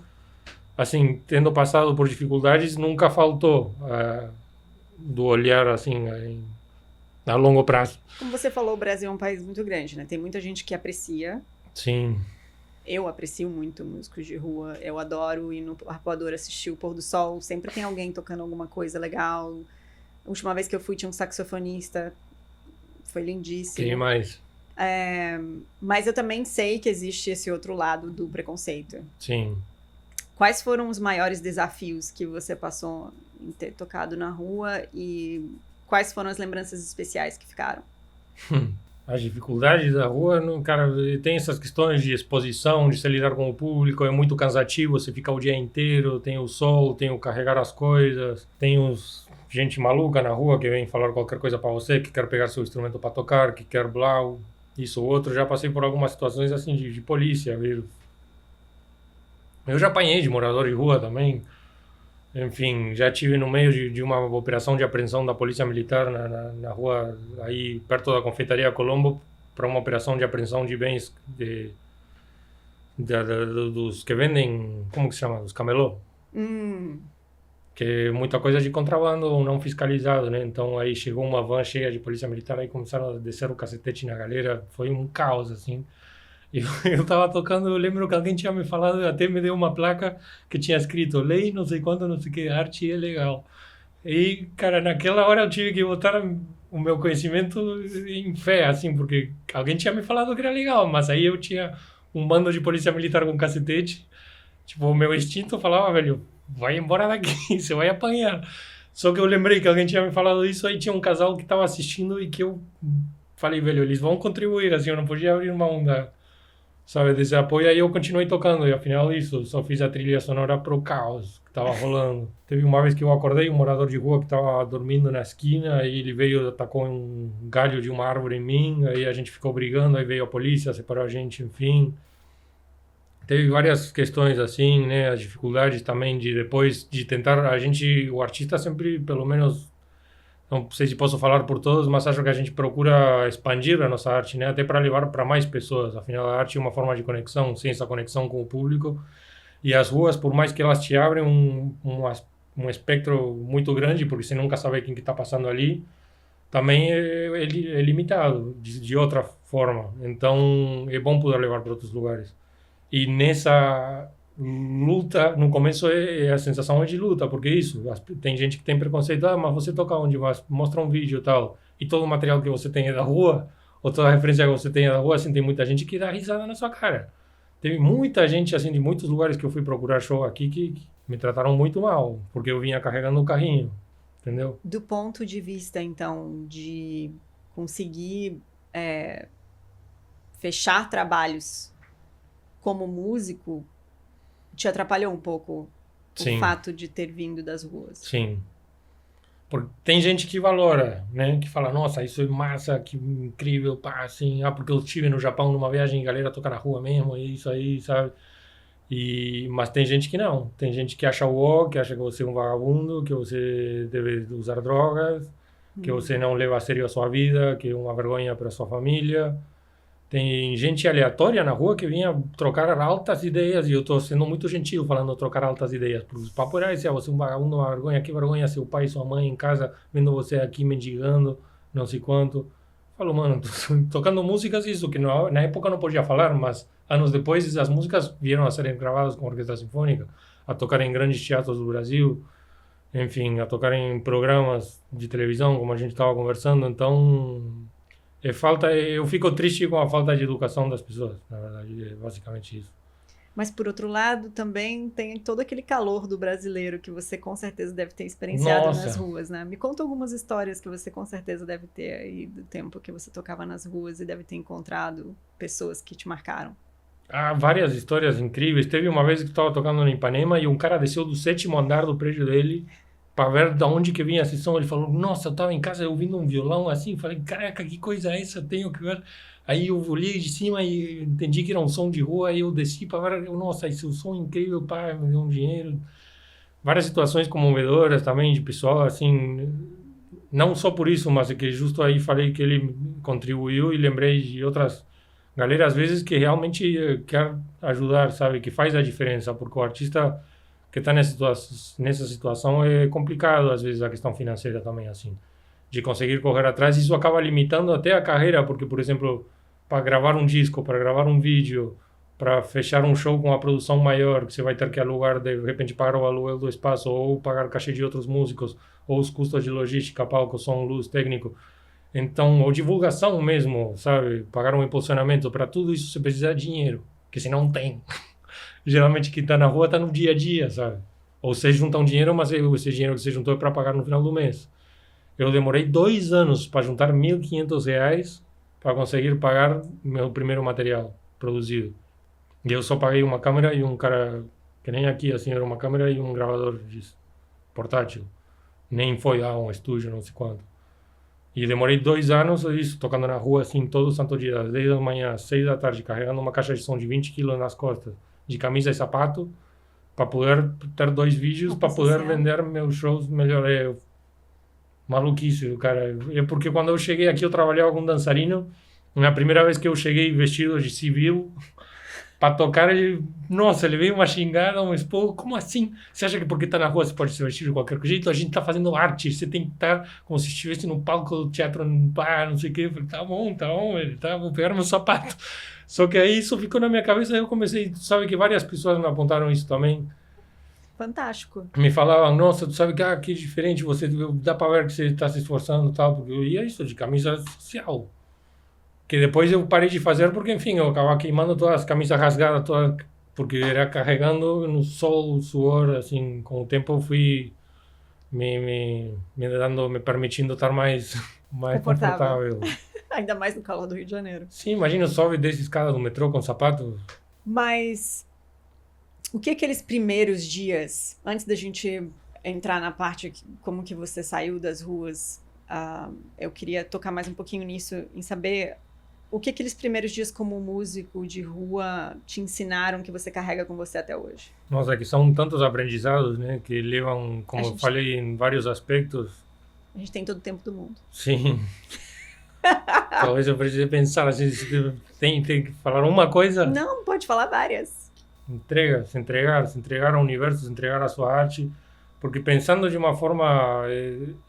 assim, tendo passado por dificuldades, nunca faltou do olhar, assim, a longo prazo. Como você falou, o Brasil é um país muito grande, né? Tem muita gente que aprecia. Sim. Eu aprecio muito músicos de rua, eu adoro ir no Arpoador assistir o pôr do sol, sempre tem alguém tocando alguma coisa legal. A última vez que eu fui tinha um saxofonista, foi lindíssimo. Quem mais? Mas eu também sei que existe esse outro lado do preconceito. Sim. Quais foram os maiores desafios que você passou em ter tocado na rua e quais foram as lembranças especiais que ficaram? As dificuldades da rua, cara, tem essas questões de exposição, de se lidar com o público, é muito cansativo, você fica o dia inteiro, tem o sol, tem o carregar as coisas, tem gente maluca na rua que vem falar qualquer coisa para você, que quer pegar seu instrumento para tocar, que quer blau, isso ou outro. Já passei por algumas situações assim de polícia, viu? Eu já apanhei de morador de rua também. Enfim, já tive no meio de uma operação de apreensão da Polícia Militar na rua, aí perto da Confeitaria Colombo, para uma operação de apreensão de bens dos que vendem, como que se chama? Os camelô. Que é muita coisa de contrabando não fiscalizado, né? Então aí chegou uma van cheia de polícia militar, aí começaram a descer o cacetete na galera, foi um caos, assim. E eu tava tocando, eu lembro que alguém tinha me falado, até me deu uma placa que tinha escrito lei, não sei quanto, não sei o que, arte é legal. E, cara, naquela hora eu tive que botar o meu conhecimento em fé, assim, porque alguém tinha me falado que era legal, mas aí eu tinha um bando de polícia militar com cacetete, tipo, o meu instinto falava, velho, vai embora daqui, você vai apanhar. Só que eu lembrei que alguém tinha me falado isso, aí tinha um casal que estava assistindo e que eu falei, velho, eles vão contribuir, assim, eu não podia abrir mão sabe, desse apoio. Aí eu continuei tocando e afinal isso, só fiz a trilha sonora pro caos que tava rolando. Teve uma vez que eu acordei, um morador de rua que tava dormindo na esquina, aí ele veio, atacou um galho de uma árvore em mim, aí a gente ficou brigando, aí veio a polícia, separou a gente, enfim. Teve várias questões assim, né, as dificuldades também de depois de tentar, o artista sempre, pelo menos, não sei se posso falar por todos, mas acho que a gente procura expandir a nossa arte, né? Até para levar para mais pessoas. Afinal, a arte é uma forma de conexão, sem essa conexão com o público. E as ruas, por mais que elas te abrem um espectro muito grande, porque você nunca sabe quem que está passando ali, também é limitado de outra forma. Então, é bom poder levar para outros lugares. E nessa luta, no começo a sensação é de luta, porque isso, tem gente que tem preconceito, mas você toca onde? Mas mostra um vídeo e tal, e todo o material que você tem é da rua, ou toda a referência que você tem é da rua, assim, tem muita gente que dá risada na sua cara. Teve muita gente, assim, de muitos lugares que eu fui procurar show aqui que me trataram muito mal, porque eu vinha carregando o carrinho, entendeu? Do ponto de vista, então, de conseguir fechar trabalhos como músico, te atrapalhou um pouco o fato de ter vindo das ruas? Sim. Porque tem gente que valora, né? Que fala, nossa, isso é massa, que incrível, pá, assim, porque eu estive no Japão numa viagem e a galera toca na rua mesmo, é isso aí, sabe? Mas tem gente que não. Tem gente que acha que acha que você é um vagabundo, que você deve usar drogas, que você não leva a sério a sua vida, que é uma vergonha para sua família. Tem gente aleatória na rua que vinha trocar altas ideias, e eu estou sendo muito gentil falando trocar altas ideias. Porque os papos eram esse, você é um vagabundo, uma vergonha, que vergonha seu pai e sua mãe em casa, vendo você aqui mendigando, não sei quanto. Falo, mano, tocando músicas, isso, que na época não podia falar, mas anos depois essas músicas vieram a serem gravadas com a Orquestra Sinfônica, a tocar em grandes teatros do Brasil, enfim, a tocar em programas de televisão, como a gente estava conversando, então... eu fico triste com a falta de educação das pessoas, na verdade, é basicamente isso. Mas, por outro lado, também tem todo aquele calor do brasileiro que você com certeza deve ter experienciado nas ruas, né? Me conta algumas histórias que você com certeza deve ter aí do tempo que você tocava nas ruas e deve ter encontrado pessoas que te marcaram. Há várias histórias incríveis. Teve uma vez que eu estava tocando no Ipanema e um cara desceu do 7º andar do prédio dele para ver de onde que vinha a sessão. Ele falou, nossa, eu estava em casa ouvindo um violão assim. Falei, caraca, que coisa é essa? Tenho que ver. Aí eu olhei de cima e entendi que era um som de rua. Aí eu desci para ver, nossa, esse é um som incrível, pá, me deu um dinheiro. Várias situações comovedoras também de pessoal, assim, não só por isso, mas é que justo aí falei que ele contribuiu e lembrei de outras galera, às vezes, que realmente quer ajudar, sabe, que faz a diferença, porque o artista que está nessa situação é complicado, às vezes, a questão financeira também, assim, de conseguir correr atrás. Isso acaba limitando até a carreira, porque, por exemplo, para gravar um disco, para gravar um vídeo, para fechar um show com uma produção maior, que você vai ter que alugar, de repente pagar o aluguel do espaço, ou pagar cachê de outros músicos, ou os custos de logística, palco, som, luz, técnico. Então, ou divulgação mesmo, sabe? Pagar um impulsionamento, para tudo isso você precisa de dinheiro, que se não tem. Geralmente quem está na rua está no dia a dia, sabe? Ou você junta um dinheiro, mas esse dinheiro que você juntou é para pagar no final do mês. Eu demorei 2 anos para juntar R$1.500 para conseguir pagar meu primeiro material produzido. E eu só paguei uma câmera e um cara, que nem aqui, assim, era uma câmera e um gravador portátil. Nem foi um estúdio, não sei quanto. E demorei 2 anos, isso, tocando na rua, assim, todo santo dia, desde a manhã às 6 da tarde, carregando uma caixa de som de 20 quilos nas costas, de camisa e sapato, para poder ter 2 vídeos, para poder Social. vender meus shows melhor. É maluquice, cara. É porque quando eu cheguei aqui eu trabalhava com um dançarino. Na primeira vez que eu cheguei vestido de civil para tocar, ele veio uma xingada, um esporro. Como assim? Você acha que porque está na rua você pode se vestir de qualquer jeito? A gente está fazendo arte, você tem que estar como se estivesse no palco do teatro, não sei o quê. Eu falei, tá bom, vou pegar meu sapato. Só que aí isso ficou na minha cabeça e eu comecei, sabe que várias pessoas me apontaram isso também. Fantástico. Me falavam, nossa, tu sabe que diferente, você dá para ver que você está se esforçando e tal, porque eu ia isso de camisa social. Que depois eu parei de fazer porque, enfim, eu acabava queimando todas as camisas rasgadas, todas, porque era carregando no sol, suor, assim, com o tempo eu fui me permitindo estar mais Confortável. confortável. Ainda mais no calor do Rio de Janeiro. Sim, imagina, sobe desde escada do metrô com sapato. Mas o que aqueles primeiros dias, antes da gente entrar na parte como que você saiu das ruas, eu queria tocar mais um pouquinho nisso, em saber o que aqueles primeiros dias como músico de rua te ensinaram que você carrega com você até hoje? Nossa, que são tantos aprendizados, né, que levam, como eu gente- falei, em vários aspectos. A gente tem todo o tempo do mundo. Sim. Talvez eu precise pensar assim, se tem que falar uma coisa. Não, pode falar várias. Se entregar ao universo, se entregar à sua arte, porque pensando de uma forma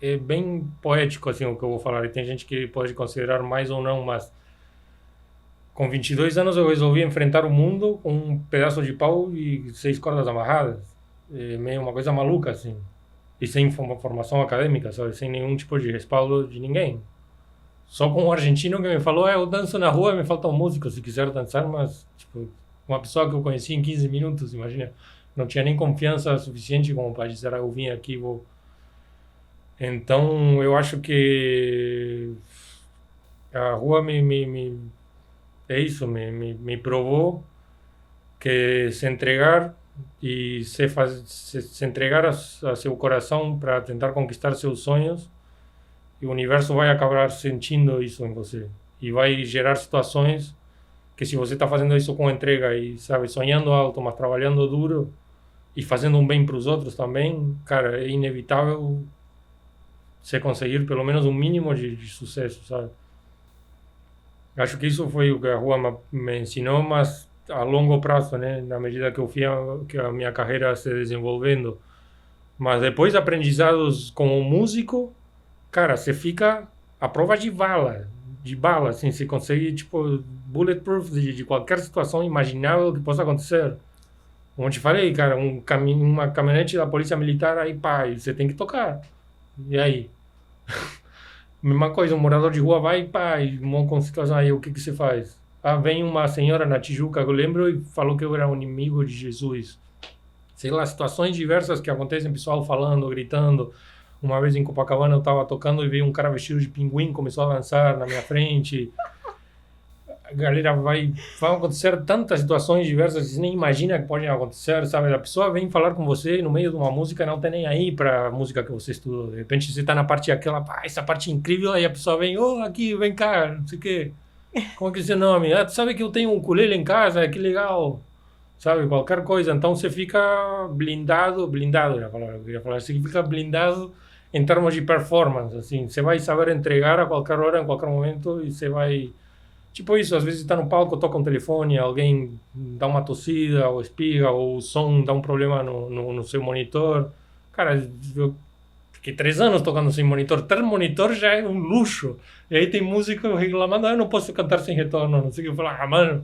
é bem poético assim o que eu vou falar, e tem gente que pode considerar mais ou não, mas com 22 anos eu resolvi enfrentar o mundo com um pedaço de pau e 6 cordas amarradas, é meio uma coisa maluca assim, e sem formação acadêmica, sabe? Sem nenhum tipo de respaldo de ninguém. Só com um argentino que me falou, eu danço na rua, me falta um músico se quiser dançar, mas tipo, uma pessoa que eu conheci em 15 minutos, imagina. Não tinha nem confiança suficiente como para dizer, eu vim aqui, vou... Então, eu acho que a rua é isso, me provou que se entregar e se entregar a seu coração para tentar conquistar seus sonhos, e o universo vai acabar sentindo isso em você. E vai gerar situações que se você está fazendo isso com entrega e, sabe, sonhando alto, mas trabalhando duro e fazendo um bem para os outros também, cara, é inevitável você conseguir pelo menos um mínimo de sucesso, sabe? Acho que isso foi o que a rua me ensinou, mas a longo prazo, né? Na medida que que a minha carreira se desenvolvendo. Mas depois aprendizados como músico, cara, você fica à prova de bala, assim, você consegue, tipo, bulletproof de qualquer situação imaginável que possa acontecer. Como eu te falei, cara, uma caminhonete da polícia militar, aí pá, e você tem que tocar. E aí? Mesma coisa, um morador de rua vai, pá, e com situação, aí o que você faz? Ah, vem uma senhora na Tijuca, eu lembro, e falou que eu era um inimigo de Jesus. Sei lá, situações diversas que acontecem, pessoal falando, gritando. Uma vez em Copacabana eu estava tocando e veio um cara vestido de pinguim, começou a dançar na minha frente. A galera vão acontecer tantas situações diversas que você nem imagina que podem acontecer, sabe? A pessoa vem falar com você no meio de uma música e não tem nem aí para a música que você estudou. De repente você está na parte aquela, pá, essa parte incrível, aí a pessoa vem, aqui, vem cá, não sei o quê. Como que é seu nome? Ah, tu sabe que eu tenho um ukulele em casa, que legal. Sabe, qualquer coisa. Então você fica blindado, eu queria falar, você fica blindado em termos de performance, assim, você vai saber entregar a qualquer hora, em qualquer momento, e você vai, tipo isso, às vezes está no palco, toca um telefone, alguém dá uma tossida, ou espirra, ou o som dá um problema no seu monitor. Cara, eu fiquei 3 anos tocando sem monitor, ter monitor já é um luxo, e aí tem músico reclamando, eu não posso cantar sem retorno, não sei o que, eu falo, mano...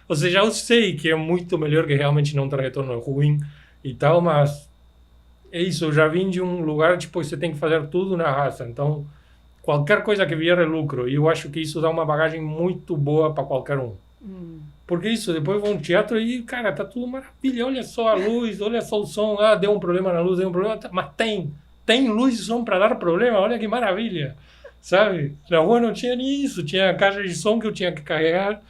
Ou seja, eu sei que é muito melhor que realmente não ter retorno ruim e tal, mas é isso, eu já vim de um lugar, tipo, você tem que fazer tudo na raça, então qualquer coisa que vier é lucro, e eu acho que isso dá uma bagagem muito boa para qualquer um. Porque isso, depois vou no teatro e, cara, tá tudo maravilha, olha só a luz, olha só o som, deu um problema na luz, deu um problema, mas tem luz e som para dar problema, olha que maravilha, sabe? Na rua não tinha nem isso, tinha a caixa de som que eu tinha que carregar.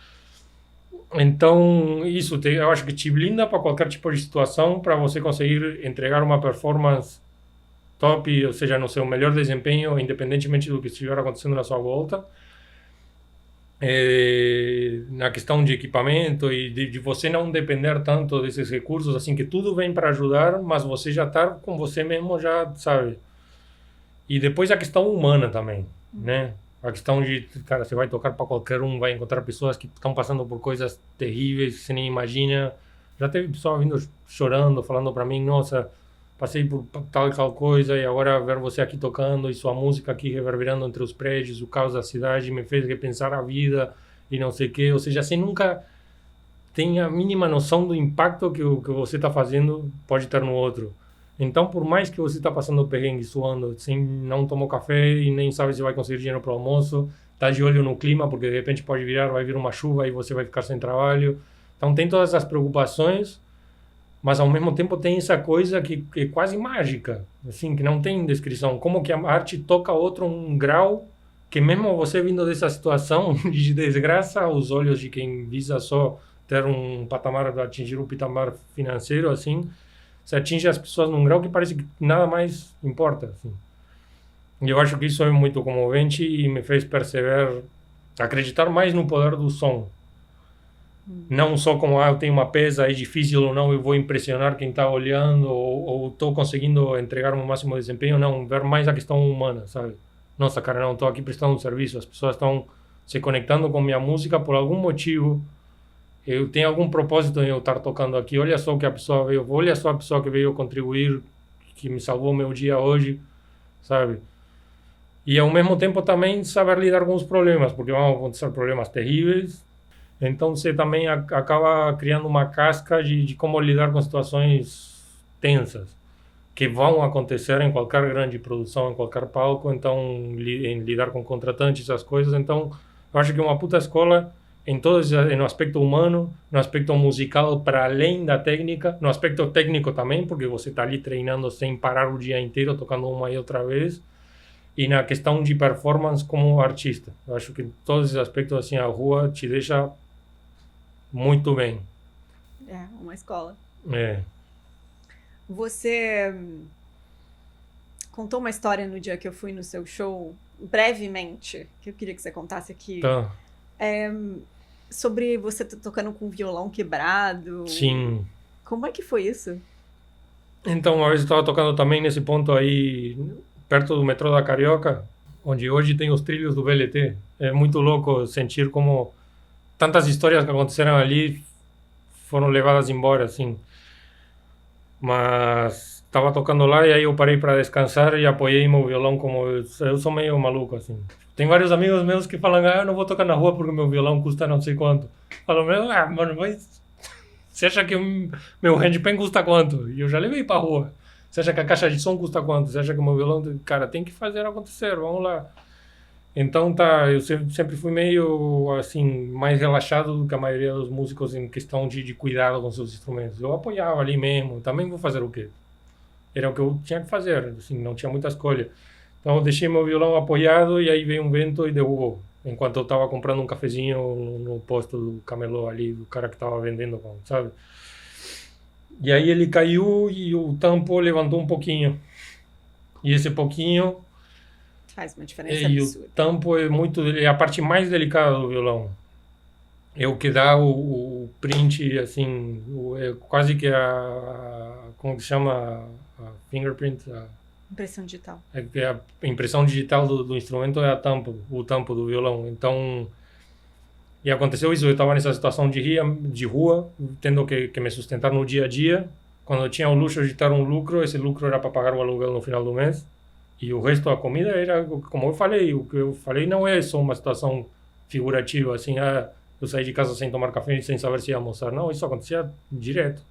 Então, isso, eu acho que te blinda para qualquer tipo de situação, para você conseguir entregar uma performance top, ou seja, no seu melhor desempenho, independentemente do que estiver acontecendo na sua volta. na questão de equipamento e de você não depender tanto desses recursos, assim, que tudo vem para ajudar, mas você já tá com você mesmo, já sabe. E depois a questão humana também, né? A questão de, cara, você vai tocar para qualquer um, vai encontrar pessoas que estão passando por coisas terríveis que você nem imagina. Já teve pessoa vindo chorando, falando para mim, nossa, passei por tal e tal coisa e agora ver você aqui tocando e sua música aqui reverberando entre os prédios, o caos da cidade me fez repensar a vida e não sei o quê. Ou seja, você nunca tem a mínima noção do impacto que o que você está fazendo pode ter no outro. Então, por mais que você está passando perrengue, suando, sem, não tomou café e nem sabe se vai conseguir dinheiro para o almoço, está de olho no clima, porque de repente pode virar, vai vir uma chuva e você vai ficar sem trabalho. Então, tem todas as preocupações, mas ao mesmo tempo tem essa coisa que é quase mágica, assim, que não tem descrição. Como que a arte toca outro um grau que mesmo você vindo dessa situação de desgraça aos olhos de quem visa só ter um patamar, atingir um patamar financeiro, assim, você atinge as pessoas num grau que parece que nada mais importa, assim. E eu acho que isso é muito comovente e me fez perceber, acreditar mais no poder do som. Não só como, eu tenho uma peça, é difícil ou não, eu vou impressionar quem está olhando ou estou conseguindo entregar o máximo desempenho, não, ver mais a questão humana, sabe? Nossa, cara, não, estou aqui prestando um serviço, as pessoas estão se conectando com minha música por algum motivo, eu tenho algum propósito em eu estar tocando aqui, olha só o que a pessoa veio, olha só a pessoa que veio contribuir, que me salvou o meu dia hoje, sabe? E ao mesmo tempo também saber lidar com os problemas, porque vão acontecer problemas terríveis, então você também acaba criando uma casca de como lidar com situações tensas, que vão acontecer em qualquer grande produção, em qualquer palco, então em lidar com contratantes, essas coisas, então eu acho que é uma puta escola em todos, no aspecto humano, no aspecto musical para além da técnica, no aspecto técnico também, porque você está ali treinando sem parar o dia inteiro, tocando uma e outra vez, e na questão de performance como artista. Eu acho que todos esses aspectos, assim, a rua te deixa muito bem. É, uma escola. É. Você contou uma história no dia que eu fui no seu show, brevemente, que eu queria que você contasse aqui. Tá. Sobre você tocando com violão quebrado. Sim. Como é que foi isso? Então, uma vez eu estava tocando também nesse ponto aí, perto do metrô da Carioca, onde hoje tem os trilhos do VLT. É muito louco sentir como tantas histórias que aconteceram ali foram levadas embora, assim. Mas estava tocando lá e aí eu parei para descansar e apoiei meu violão como eu sou meio maluco, assim. Tem vários amigos meus que falam, eu não vou tocar na rua porque meu violão custa não sei quanto. Falam, mano, mas você acha que meu handpan custa quanto? E eu já levei pra rua. Você acha que a caixa de som custa quanto? Você acha que o meu violão... Cara, tem que fazer acontecer, vamos lá. Então tá, eu sempre fui meio, assim, mais relaxado do que a maioria dos músicos em questão de cuidado com seus instrumentos. Eu apoiava ali mesmo, também vou fazer o quê? Era o que eu tinha que fazer, assim, não tinha muita escolha. Então eu deixei meu violão apoiado e aí veio um vento e derrubou. Enquanto eu estava comprando um cafezinho no posto do camelô ali, do cara que estava vendendo, sabe? E aí ele caiu e o tampo levantou um pouquinho. E esse pouquinho... Faz uma diferença E absurda. o tampo é a parte mais delicada do violão. É o que dá o print, assim, é quase que como que chama? A fingerprint? Impressão digital. É a impressão digital do instrumento é o tampo do violão. Então, e aconteceu isso, eu estava nessa situação de rua, tendo que me sustentar no dia a dia. Quando eu tinha o luxo de ter um lucro, esse lucro era para pagar o aluguel no final do mês. E o resto da comida era, como eu falei, o que eu falei não é só uma situação figurativa, assim, eu saí de casa sem tomar café e sem saber se ia almoçar. Não, isso acontecia direto.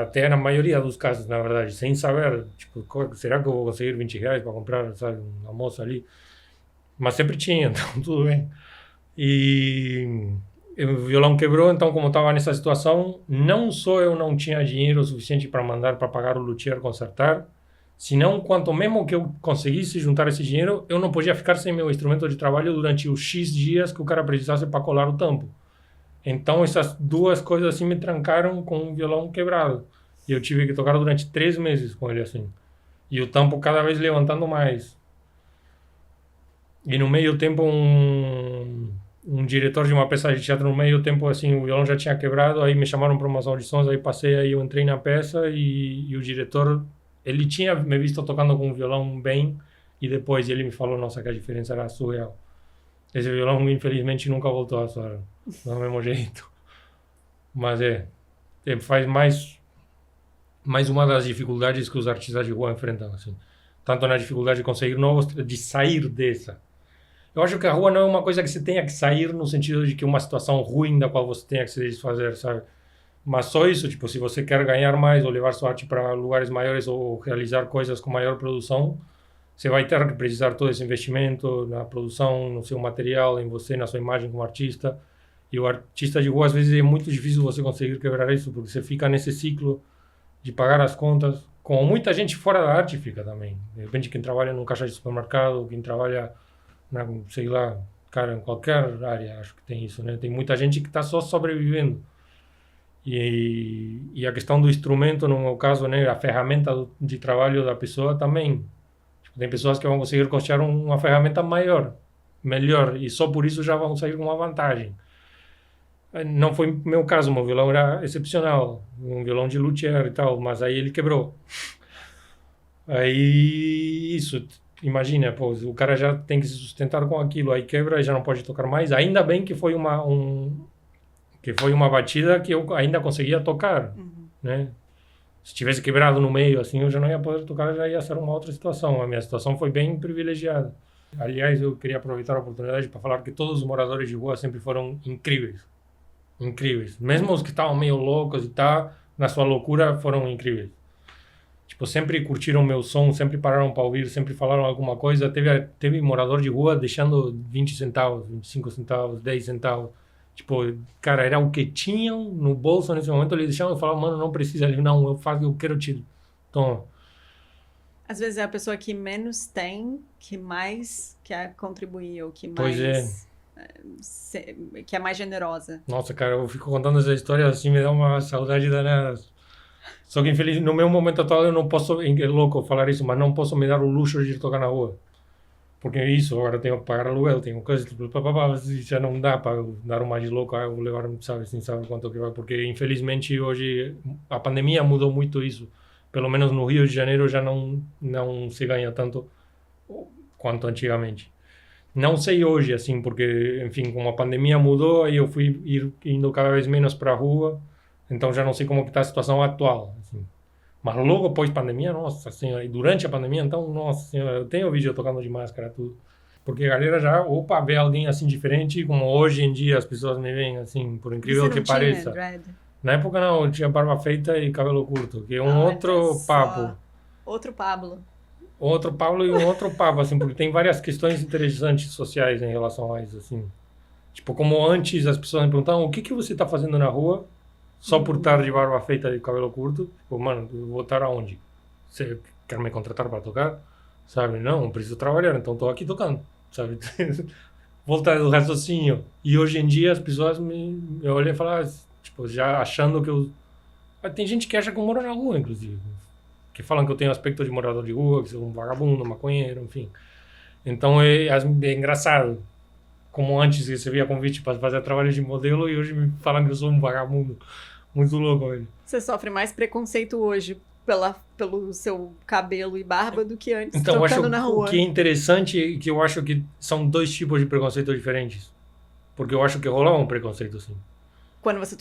Até na maioria dos casos, na verdade, sem saber, tipo, será que eu vou conseguir R$20 para comprar, sabe, um almoço ali? Mas sempre tinha, então tudo bem. E o violão quebrou, então como estava nessa situação, não só eu não tinha dinheiro suficiente para mandar para pagar o luthier consertar, senão, quanto mesmo que eu conseguisse juntar esse dinheiro, eu não podia ficar sem meu instrumento de trabalho durante os X dias que o cara precisasse para colar o tampo. Então, essas duas coisas assim me trancaram com o violão quebrado. E eu tive que tocar durante 3 meses com ele assim. E o tampo cada vez levantando mais. E no meio tempo, um diretor de uma peça de teatro, no meio tempo, assim, o violão já tinha quebrado, aí me chamaram para umas audições, aí passei, aí eu entrei na peça e o diretor, ele tinha me visto tocando com o violão bem, e depois ele me falou, nossa, que a diferença era surreal. Esse violão, infelizmente, nunca voltou a soar do mesmo jeito. Mas faz mais uma das dificuldades que os artistas de rua enfrentam, assim. Tanto na dificuldade de conseguir novos, de sair dessa. Eu acho que a rua não é uma coisa que você tenha que sair no sentido de que uma situação ruim da qual você tenha que se desfazer, sabe? Mas só isso, tipo, se você quer ganhar mais ou levar sua arte para lugares maiores ou realizar coisas com maior produção, você vai ter que precisar todo esse investimento na produção, no seu material, em você, na sua imagem como artista. E o artista de rua, às vezes, é muito difícil você conseguir quebrar isso, porque você fica nesse ciclo de pagar as contas, como muita gente fora da arte fica também. De repente, quem trabalha num caixa de supermercado, quem trabalha, sei lá, cara, em qualquer área, acho que tem isso, né? Tem muita gente que está só sobrevivendo. E a questão do instrumento, no meu caso, né, a ferramenta de trabalho da pessoa também. Tipo, tem pessoas que vão conseguir custear uma ferramenta maior, melhor, e só por isso já vão sair com uma vantagem. Não foi meu caso, meu violão era excepcional, um violão de luthier e tal, mas aí ele quebrou. Aí, isso, imagina, pô, o cara já tem que se sustentar com aquilo, aí quebra e já não pode tocar mais. Ainda bem que foi uma batida que eu ainda conseguia tocar, né? Se tivesse quebrado no meio, assim, eu já não ia poder tocar, já ia ser uma outra situação. A minha situação foi bem privilegiada. Aliás, eu queria aproveitar a oportunidade para falar que todos os moradores de rua sempre foram incríveis. Incríveis. Mesmo os que estavam meio loucos e tal, na sua loucura, foram incríveis. Tipo, sempre curtiram meu som, sempre pararam para ouvir, sempre falaram alguma coisa. Teve morador de rua deixando 20 centavos, 25 centavos, 10 centavos. Tipo, cara, era o que tinham no bolso nesse momento. Eles deixavam e falavam, mano, não precisa. Ele, não, eu quero te... Toma. Às vezes é a pessoa que menos tem, que mais quer contribuir, ou que Pois mais... que é mais generosa. Nossa, cara, eu fico contando essa história assim, me dá uma saudade danada. Só que, infelizmente, no meu momento atual eu não posso, é louco falar isso, mas não posso me dar o luxo de ir tocar na rua. Porque é isso, agora tenho que pagar aluguel, tenho coisas, já não dá para dar uma de louco, eu vou levar, sabe, sem saber quanto que vai, porque infelizmente hoje a pandemia mudou muito isso. Pelo menos no Rio de Janeiro já não se ganha tanto quanto antigamente. Não sei hoje, assim, porque, enfim, como a pandemia mudou, aí eu fui indo cada vez menos para a rua, então já não sei como que está a situação atual, assim. Mas logo após a pandemia, nossa senhora, e durante a pandemia, então, nossa senhora, eu tenho vídeo tocando de máscara, tudo. Porque a galera já, opa, vê alguém assim diferente, como hoje em dia as pessoas me veem, assim, por incrível que pareça. Dread? Na época não, eu tinha barba feita e cabelo curto, que é um outro papo. Outro Pablo. Outro Pablo e um outro papo, assim, porque tem várias questões interessantes sociais em relação a isso, assim. Tipo, como antes as pessoas me perguntavam, o que você está fazendo na rua? Só por estar de barba feita e cabelo curto, tipo, mano, eu vou estar aonde? Você quer me contratar para tocar? Sabe? Não, eu preciso trabalhar, então estou aqui tocando, sabe? Voltar do raciocínio. E hoje em dia as pessoas me olham e falam, tipo, já achando que eu... Tem gente que acha que eu moro na rua, inclusive. Que falam que eu tenho aspecto de morador de rua, que sou um vagabundo, um maconheiro, enfim. Então é engraçado. Como antes recebia convite para fazer trabalho de modelo e hoje me falam que eu sou um vagabundo. Muito louco, velho. Você sofre mais preconceito hoje pelo seu cabelo e barba do que antes, então, tocando na rua. O que é interessante é que eu acho que são dois tipos de preconceito diferentes. Porque eu acho que rolava um preconceito, sim. Quando você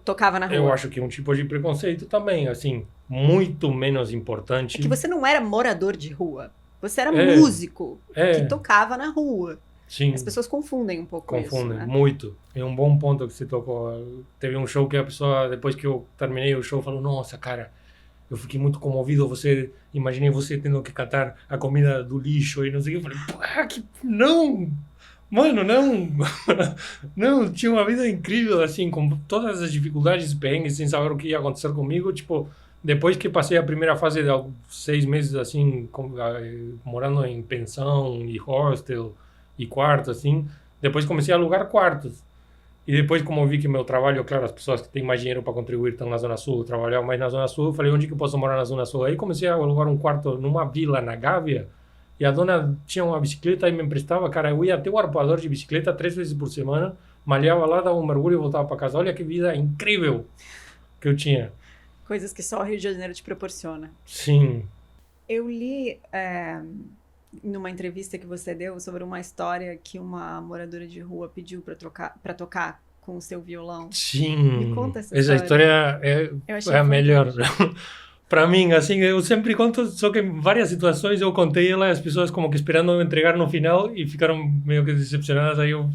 tocava na rua? Eu acho que um tipo de preconceito também, assim, muito menos importante. É que você não era morador de rua. Você era músico que tocava na rua. Sim. As pessoas confundem um pouco isso, né? Muito. É um bom ponto que você tocou. Teve um show que a pessoa, depois que eu terminei o show, falou, nossa, cara, eu fiquei muito comovido, imaginei você tendo que catar a comida do lixo e não sei o que. Eu falei, não! Mano, não! Não, tinha uma vida incrível, assim, com todas as dificuldades, perrengues, sem saber o que ia acontecer comigo, tipo... Depois que passei a primeira fase de 6 meses, assim, morando em pensão e hostel e quarto, assim, depois comecei a alugar quartos. E depois, como eu vi que meu trabalho, claro, as pessoas que têm mais dinheiro para contribuir estão na Zona Sul, eu trabalhava mais na Zona Sul, eu falei, onde que eu posso morar na Zona Sul? Aí comecei a alugar um quarto numa vila na Gávea, e a dona tinha uma bicicleta e me emprestava, cara, eu ia até o arpoador de bicicleta 3 vezes por semana, malhava lá, dava um mergulho e voltava para casa. Olha que vida incrível que eu tinha. Coisas que só o Rio de Janeiro te proporciona. Sim. Eu li numa entrevista que você deu sobre uma história que uma moradora de rua pediu para tocar com o seu violão. Sim. Me conta essa história é a melhor. Para mim, assim, eu sempre conto, só que em várias situações eu contei ela e as pessoas como que esperando eu entregar no final e ficaram meio que decepcionadas. Aí eu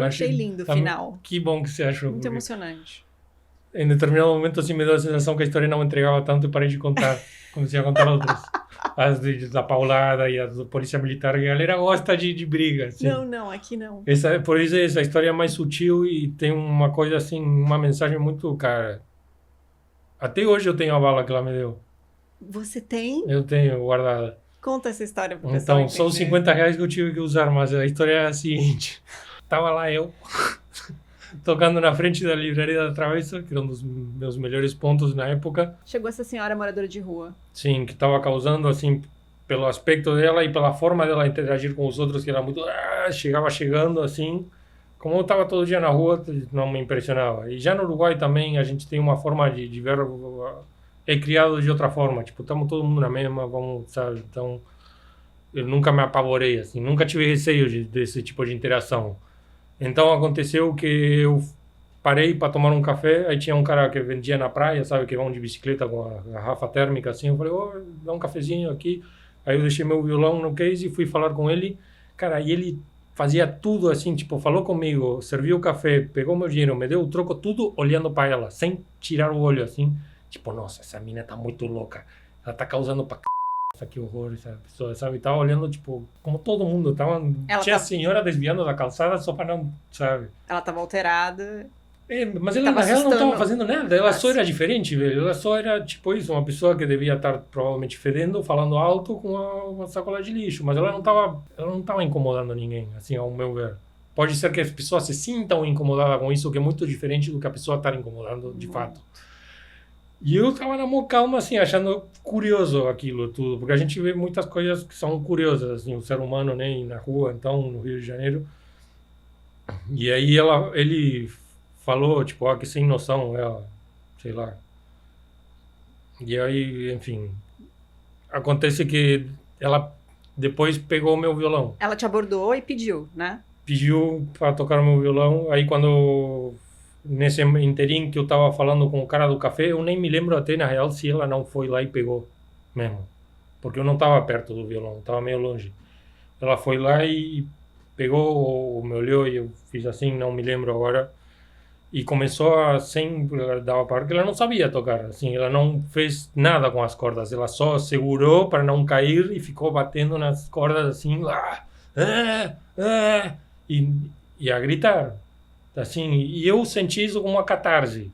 achei lindo o final. Que bom que você achou. Muito emocionante. Em determinado momento, assim, me deu a sensação que a história não entregava tanto e parei de contar. Comecei a contar outras. As da paulada e as da polícia militar. E a galera gosta de briga. Assim. Não, aqui não. Por isso essa história é mais sutil e tem uma coisa assim, uma mensagem muito, cara... Até hoje eu tenho a bala que ela me deu. Você tem? Eu tenho guardada. Conta essa história pro pessoal Então, são R$50 que eu tive que usar, mas a história é a seguinte. Tava lá eu, tocando na frente da livraria da Travessa, que era um dos meus melhores pontos na época. Chegou essa senhora moradora de rua. Sim, que estava causando, assim, pelo aspecto dela e pela forma dela interagir com os outros, que era muito... chegando, assim... Como eu estava todo dia na rua, não me impressionava. E já no Uruguai também a gente tem uma forma de ver... É criado de outra forma. Tipo, estamos todo mundo na mesma, vamos, sabe? Então, eu nunca me apavorei, assim. Nunca tive receio desse tipo de interação. Então, aconteceu que eu parei para tomar um café. Aí tinha um cara que vendia na praia, sabe? Que vão de bicicleta com a garrafa térmica, assim. Eu falei, dá um cafezinho aqui. Aí eu deixei meu violão no case e fui falar com ele. Cara, e ele... fazia tudo assim, tipo, falou comigo, serviu o café, pegou meu dinheiro, me deu o troco, tudo olhando para ela, sem tirar o olho, assim. Tipo, nossa, essa mina tá muito louca. Ela tá causando pra que horror, essa pessoa, sabe? Tava olhando, tipo, como todo mundo. Tinha a senhora desviando da calçada só pra não, sabe? Ela tava alterada. Mas ela, na real, não estava fazendo nada. Ela só era diferente, velho. Ela só era, tipo isso, uma pessoa que devia estar provavelmente fedendo, falando alto com uma sacola de lixo. Mas ela não tava incomodando ninguém, assim, ao meu ver. Pode ser que as pessoas se sintam incomodadas com isso, que é muito diferente do que a pessoa estar incomodando de fato. E eu tava na mão calma, assim, achando curioso aquilo tudo. Porque a gente vê muitas coisas que são curiosas, assim, o ser humano, né, na rua, então, no Rio de Janeiro. E aí ele... falou, tipo, que sem noção, ela, sei lá. E aí, enfim, acontece que ela depois pegou o meu violão. Ela te abordou e pediu, né? Pediu para tocar o meu violão. Aí quando, nesse interim que eu tava falando com o cara do café, eu nem me lembro até, na real, se ela não foi lá e pegou mesmo. Porque eu não tava perto do violão, tava meio longe. Ela foi lá e pegou, me olhou e eu fiz assim, não me lembro agora. E começou sem dar para porque ela não sabia tocar, assim, ela não fez nada com as cordas, ela só segurou para não cair e ficou batendo nas cordas assim, e a gritar, assim, e eu senti isso como uma catarse.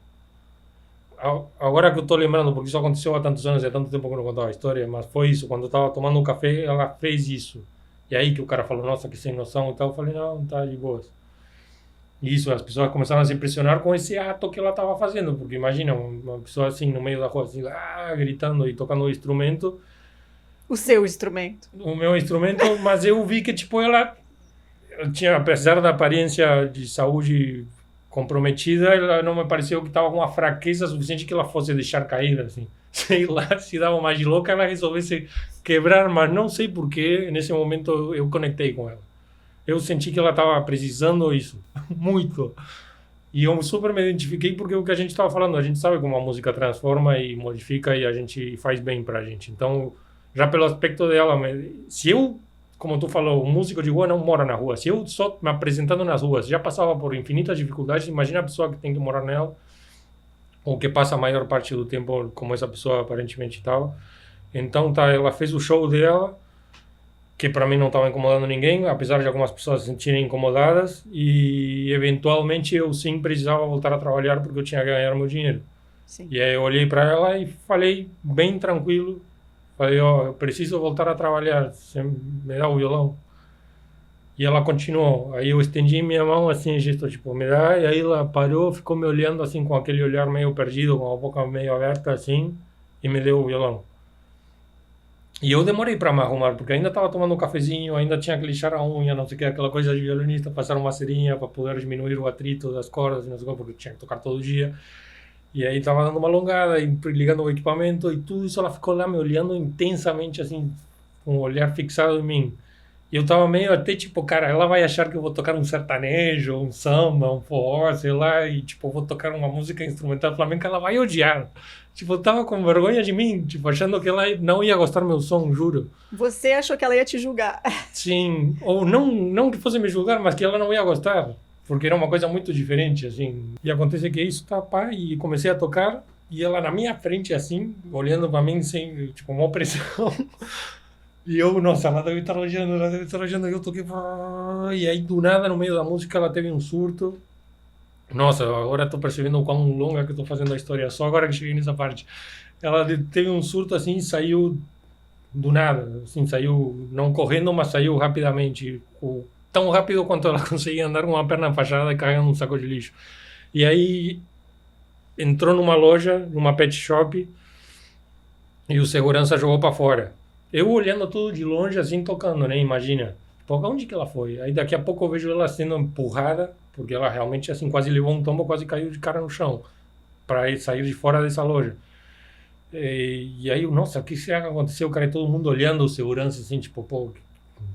Agora que eu estou lembrando, porque isso aconteceu há tantos anos, há tanto tempo que eu não contava a história, mas foi isso, quando eu estava tomando um café, ela fez isso. E aí que o cara falou, nossa, que sem noção e tal, eu falei, não, tá de boas. Isso, as pessoas começaram a se impressionar com esse ato que ela estava fazendo, porque imagina uma pessoa assim no meio da rua, assim, gritando e tocando o instrumento. O seu instrumento. O meu instrumento, mas eu vi que, tipo, ela tinha, apesar da aparência de saúde comprometida, ela não me pareceu que estava com uma fraqueza suficiente que ela fosse deixar cair, assim. Sei lá, se dava mais de louca, ela resolvesse quebrar, mas não sei porquê, nesse momento eu conectei com ela. Eu senti que ela estava precisando isso, muito. E eu super me identifiquei porque é o que a gente estava falando, a gente sabe como a música transforma e modifica e a gente faz bem pra gente. Então, já pelo aspecto dela, se eu, como tu falou, um músico de rua não mora na rua, se eu só me apresentando nas ruas já passava por infinitas dificuldades, imagina a pessoa que tem que morar nela, ou que passa a maior parte do tempo como essa pessoa aparentemente estava. Então, ela fez o show dela, que para mim não estava incomodando ninguém, apesar de algumas pessoas se sentirem incomodadas, e eventualmente eu sim precisava voltar a trabalhar porque eu tinha que ganhar meu dinheiro. Sim. E aí eu olhei para ela e falei bem tranquilo, falei, eu preciso voltar a trabalhar, você me dá o violão? E ela continuou, aí eu estendi minha mão assim, gesto tipo, me dá, e aí ela parou, ficou me olhando assim com aquele olhar meio perdido, com a boca meio aberta assim, e me deu o violão. E eu demorei para me arrumar, porque ainda estava tomando um cafezinho, ainda tinha que lixar a unha, não sei o que, aquela coisa de violinista, passar uma cerinha para poder diminuir o atrito das cordas, não sei o que, porque tinha que tocar todo dia. E aí estava dando uma alongada, e ligando o equipamento, e tudo isso ela ficou lá me olhando intensamente, assim, com um olhar fixado em mim. E eu tava meio até tipo, cara, ela vai achar que eu vou tocar um sertanejo, um samba, um forró, sei lá, e tipo, eu vou tocar uma música instrumental flamenca, ela vai odiar. Tipo, eu tava com vergonha de mim, tipo, achando que ela não ia gostar do meu som, juro. Você achou que ela ia te julgar. Sim, ou não que fosse me julgar, mas que ela não ia gostar, porque era uma coisa muito diferente, assim. E acontece que isso tá, pá, e comecei a tocar, e ela na minha frente, assim, olhando pra mim sem, tipo, uma pressão. E eu, nossa, ela deve estar olhando, e eu toquei, e aí do nada, no meio da música, ela teve um surto. Nossa, agora estou percebendo o quão longa que estou fazendo a história, só agora que cheguei nessa parte. Ela teve um surto assim, saiu do nada, assim, saiu não correndo, mas saiu rapidamente, tão rápido quanto ela conseguia andar com uma perna fachada e carregando um saco de lixo. E aí entrou numa loja, numa pet shop, e o segurança jogou para fora. Eu olhando tudo de longe, assim, tocando, né? Imagina. Pô, onde que ela foi? Aí daqui a pouco eu vejo ela sendo empurrada, porque ela realmente, assim, quase levou um tombo, quase caiu de cara no chão, para sair de fora dessa loja. E aí, nossa, o que será que aconteceu? O cara, todo mundo olhando, o segurança, assim, tipo, pô,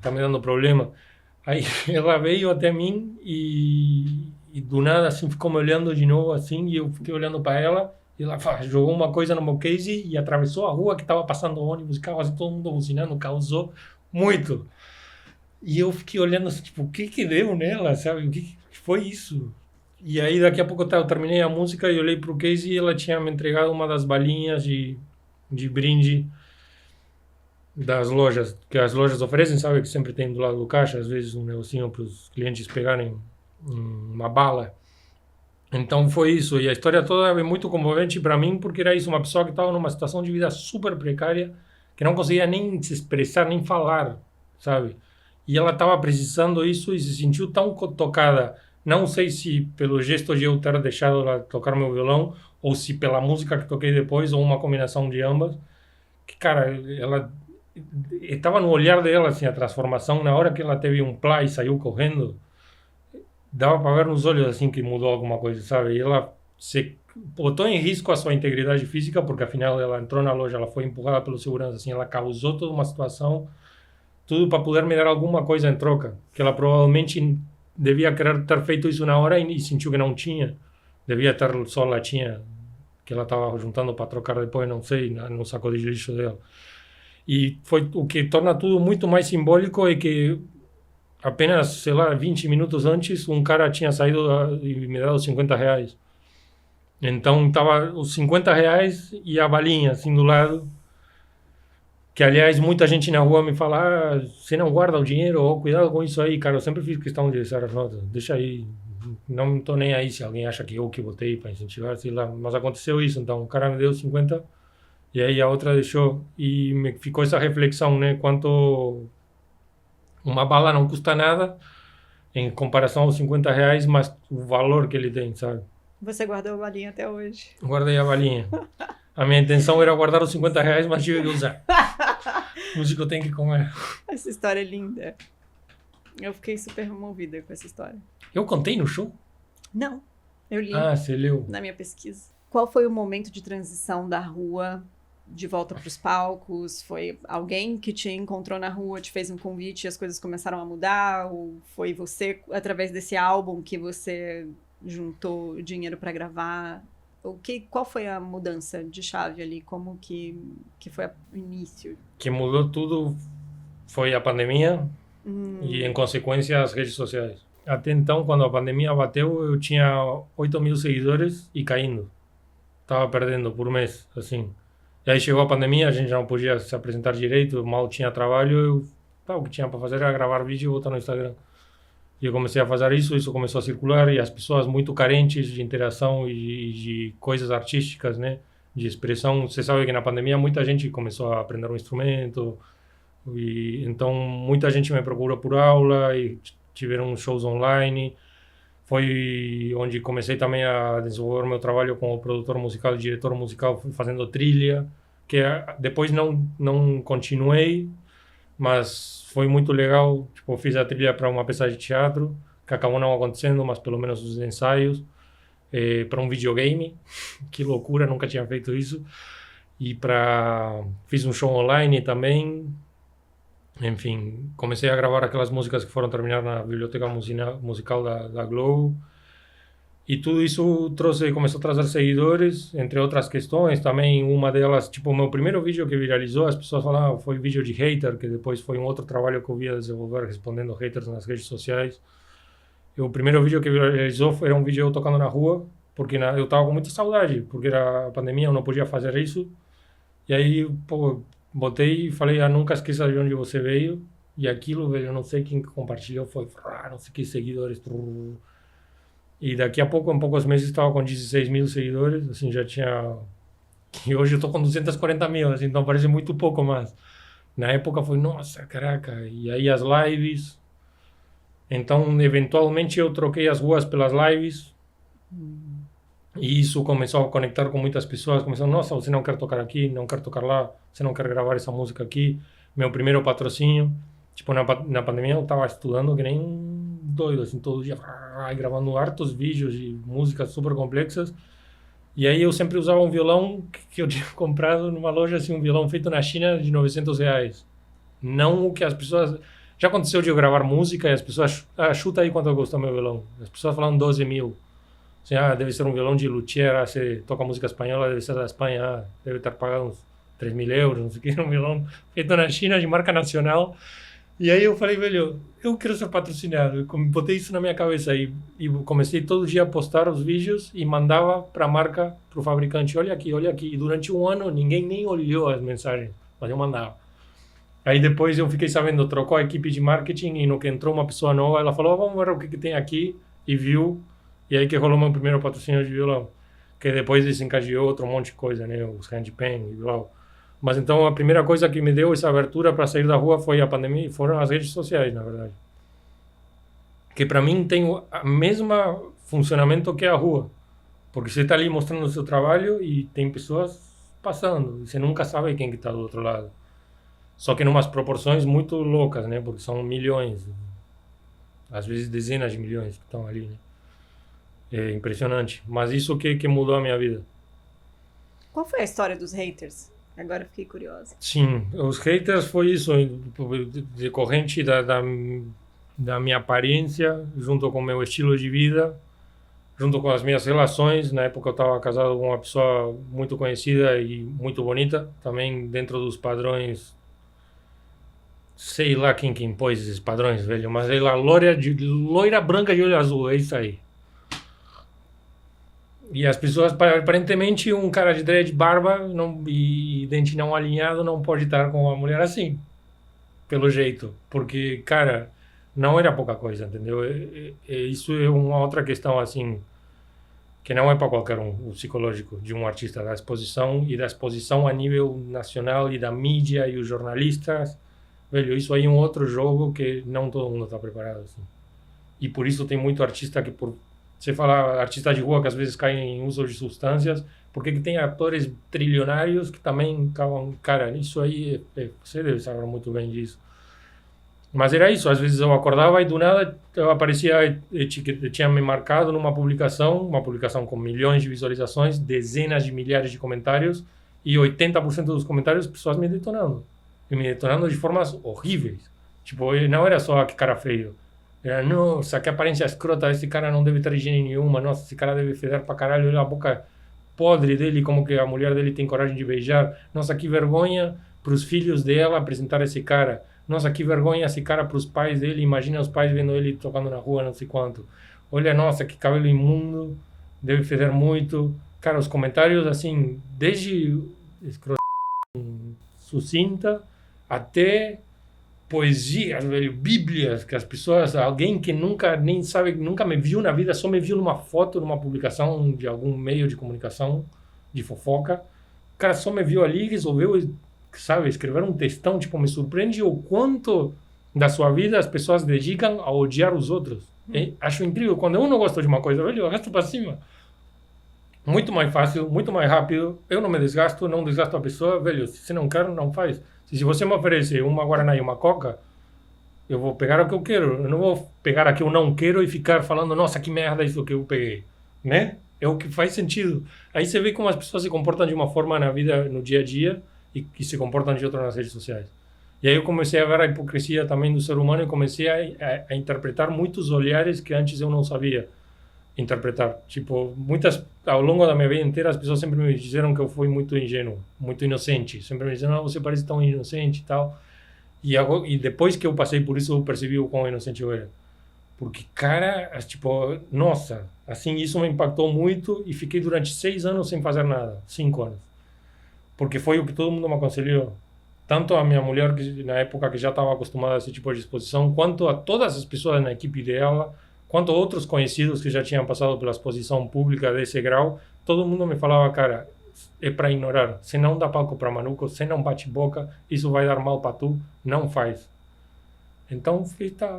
tá me dando problema. Aí ela veio até mim e do nada, assim, ficou me olhando de novo, assim, e eu fiquei olhando para ela. E ela jogou uma coisa no meu case e atravessou a rua que estava passando ônibus, carros, assim, todo mundo buzinando, causou muito. E eu fiquei olhando assim, tipo, o que que deu nela, sabe? O que foi isso? E aí, daqui a pouco, eu terminei a música e olhei pro case e ela tinha me entregado uma das balinhas de brinde das lojas, que as lojas oferecem, sabe? Que sempre tem do lado do caixa, às vezes um negocinho para os clientes pegarem uma bala. Então foi isso, e a história toda é muito comovente para mim, porque era isso, uma pessoa que estava numa situação de vida super precária, que não conseguia nem se expressar, nem falar, sabe? E ela estava precisando isso e se sentiu tão tocada, não sei se pelo gesto de eu ter deixado ela tocar meu violão, ou se pela música que toquei depois, ou uma combinação de ambas, que, cara, ela estava no olhar dela, assim, a transformação, na hora que ela teve um plá e saiu correndo, dava para ver nos olhos assim que mudou alguma coisa, sabe? E ela se botou em risco a sua integridade física, porque afinal ela entrou na loja, ela foi empurrada pelo segurança, assim, ela causou toda uma situação, tudo para poder me dar alguma coisa em troca, que ela provavelmente devia querer ter feito isso na hora e sentiu que não tinha, devia ter só latinha que ela estava juntando para trocar depois, não sei, no saco de lixo dela. E foi o que torna tudo muito mais simbólico é que apenas, sei lá, 20 minutos antes, um cara tinha saído e me dado R$ 50. Então, tava os R$ 50 e a balinha, assim, do lado. Que, aliás, muita gente na rua me fala, você não guarda o dinheiro, ou cuidado com isso aí, cara. Eu sempre fiz questão de deixar as notas. Deixa aí. Não tô nem aí se alguém acha que eu que botei para incentivar, sei lá. Mas aconteceu isso, então o cara me deu 50 e aí a outra deixou. E me ficou essa reflexão, né? Quanto uma bala não custa nada em comparação aos R$ 50, mas o valor que ele tem, sabe? Você guardou a balinha até hoje. Guardei a balinha. A minha intenção era guardar os R$ 50, mas tive que usar. O músico tem que comer. Essa história é linda. Eu fiquei super movida com essa história. Eu contei no show? Não, eu li Você leu. na minha pesquisa. Qual foi o momento de transição da rua de volta para os palcos? Foi alguém que te encontrou na rua, te fez um convite e as coisas começaram a mudar? Ou foi você, através desse álbum, que você juntou dinheiro para gravar? Qual foi a mudança de chave ali? Como que foi o início? Que mudou tudo foi a pandemia e, em consequência, as redes sociais. Até então, quando a pandemia bateu, eu tinha 8.000 seguidores e caindo. Estava perdendo por mês, assim. E aí chegou a pandemia, a gente não podia se apresentar direito, mal tinha trabalho, o que tinha para fazer era gravar vídeo e botar no Instagram. E eu comecei a fazer isso começou a circular, e as pessoas muito carentes de interação e de coisas artísticas, né, de expressão. Você sabe que na pandemia muita gente começou a aprender um instrumento, e então muita gente me procurou por aula, e tiveram shows online. Foi onde comecei também a desenvolver meu trabalho como produtor musical e diretor musical, fazendo trilha, que depois não continuei, mas foi muito legal. Tipo, fiz a trilha para uma peça de teatro, que acabou não acontecendo, mas pelo menos os ensaios, para um videogame, que loucura, nunca tinha feito isso. E fiz um show online também. Enfim, comecei a gravar aquelas músicas que foram terminar na biblioteca musical da Globo. E tudo isso começou a trazer seguidores, entre outras questões. Também uma delas, tipo, o meu primeiro vídeo que viralizou, as pessoas falavam, foi vídeo de hater, que depois foi um outro trabalho que eu via desenvolver, respondendo haters nas redes sociais. E o primeiro vídeo que viralizou era um vídeo eu tocando na rua, porque eu tava com muita saudade, porque era a pandemia, eu não podia fazer isso. E aí, pô, botei e falei, nunca esqueça de onde você veio. E aquilo, velho, eu não sei quem compartilhou, foi, não sei que seguidores. E daqui a pouco, em poucos meses, estava com 16 mil seguidores, assim, já tinha... E hoje eu tô com 240 mil, assim, então parece muito pouco, mas... Na época foi, nossa, caraca, e aí as lives... Então, eventualmente, eu troquei as ruas pelas lives, e isso começou a conectar com muitas pessoas, começou, nossa, você não quer tocar aqui, não quer tocar lá, você não quer gravar essa música aqui, meu primeiro patrocínio, tipo, na pandemia eu estava estudando que nem um doido, assim, todo dia, gravando hartos vídeos de músicas super complexas, e aí eu sempre usava um violão que eu tinha comprado numa loja, assim, um violão feito na China de R$900, não o que as pessoas... Já aconteceu de eu gravar música e as pessoas, chuta aí quanto custa meu violão, as pessoas falam 12 mil, assim, deve ser um violão de luthier, você toca música espanhola, deve ser da Espanha, deve estar pagando uns 3 mil euros, não sei o que, um violão feito na China, de marca nacional. E aí eu falei, velho, eu quero ser patrocinado. Eu botei isso na minha cabeça e comecei todo dia a postar os vídeos e mandava para a marca, para o fabricante, olha aqui, olha aqui. E durante um ano ninguém nem olhou as mensagens, mas eu mandava. Aí depois eu fiquei sabendo, trocou a equipe de marketing e no que entrou uma pessoa nova, ela falou, vamos ver o que tem aqui, e viu. E aí que rolou meu primeiro patrocínio de violão, que depois desencadeou outro monte de coisa, né, os handpan e blá. Mas então a primeira coisa que me deu essa abertura para sair da rua foi a pandemia e foram as redes sociais, na verdade. Que para mim tem o mesmo funcionamento que a rua. Porque você está ali mostrando o seu trabalho e tem pessoas passando. E você nunca sabe quem que está do outro lado. Só que em umas proporções muito loucas, né? Porque são milhões. Às vezes dezenas de milhões que estão ali, né? É impressionante. Mas isso que mudou a minha vida. Qual foi a história dos haters? Agora fiquei curiosa. Sim, os haters foi isso, decorrente da minha aparência, junto com o meu estilo de vida, junto com as minhas relações. Na época eu estava casado com uma pessoa muito conhecida e muito bonita, também dentro dos padrões, sei lá quem que impôs esses padrões, velho, mas sei lá, loira branca de olho azul, é isso aí. E as pessoas, aparentemente, um cara de dread, barba e dente não alinhado não pode estar com uma mulher assim, pelo jeito. Porque, cara, não era pouca coisa, entendeu? Isso é uma outra questão, assim, que não é para qualquer um, o psicológico de um artista, da exposição a nível nacional e da mídia e os jornalistas. Velho, isso aí é um outro jogo que não todo mundo está preparado, assim. E por isso tem muito artista que você fala artista de rua que às vezes caem em uso de substâncias, porque que tem atores trilionários que também acabam... Cara, isso aí, você deve saber muito bem disso. Mas era isso, às vezes eu acordava e do nada eu aparecia, eu tinha me marcado numa publicação, uma publicação com milhões de visualizações, dezenas de milhares de comentários, e 80% dos comentários pessoas me detonando. E me detonando de formas horríveis. Tipo, não era só que cara feio. Nossa, que aparência escrota, esse cara não deve ter higiene nenhuma, nossa, esse cara deve feder pra caralho, olha a boca podre dele, como que a mulher dele tem coragem de beijar, nossa, que vergonha pros filhos dela apresentar esse cara, nossa, que vergonha esse cara pros pais dele, imagina os pais vendo ele tocando na rua, não sei quanto, olha, nossa, que cabelo imundo, deve feder muito, cara, os comentários, assim, desde sucinta até poesias, velho, bíblias, que as pessoas, alguém que nunca nem sabe, nunca me viu na vida, só me viu numa foto, numa publicação de algum meio de comunicação, de fofoca, o cara só me viu ali e resolveu, sabe, escrever um textão, tipo, me surpreende o quanto da sua vida as pessoas dedicam a odiar os outros. Acho incrível, quando eu não gosto de uma coisa, velho, eu arrasto pra cima. Muito mais fácil, muito mais rápido. Eu não me desgasto, não desgasto a pessoa. Velho, se você não quer, não faz. Se você me oferecer uma Guaraná e uma Coca, eu vou pegar o que eu quero. Eu não vou pegar a que eu não quero e ficar falando, nossa, que merda isso que eu peguei. Né? É o que faz sentido. Aí você vê como as pessoas se comportam de uma forma na vida, no dia a dia, e que se comportam de outra nas redes sociais. E aí eu comecei a ver a hipocrisia também do ser humano e comecei a interpretar muitos olhares que antes eu não sabia interpretar. Tipo, ao longo da minha vida inteira, as pessoas sempre me disseram que eu fui muito ingênuo, muito inocente. Sempre me disseram, você parece tão inocente e tal. E depois que eu passei por isso, eu percebi o quão inocente eu era. Porque, cara, tipo, nossa, assim, isso me impactou muito e fiquei durante 6 anos sem fazer nada. 5 anos. Porque foi o que todo mundo me aconselhou. Tanto a minha mulher, que na época que já estava acostumada a esse tipo de exposição, quanto a todas as pessoas na equipe dela, quanto a outros conhecidos que já tinham passado pela exposição pública desse grau, todo mundo me falava, cara, é para ignorar. Se não dá palco para maluco, se não bate boca, isso vai dar mal para tu, não faz. Então,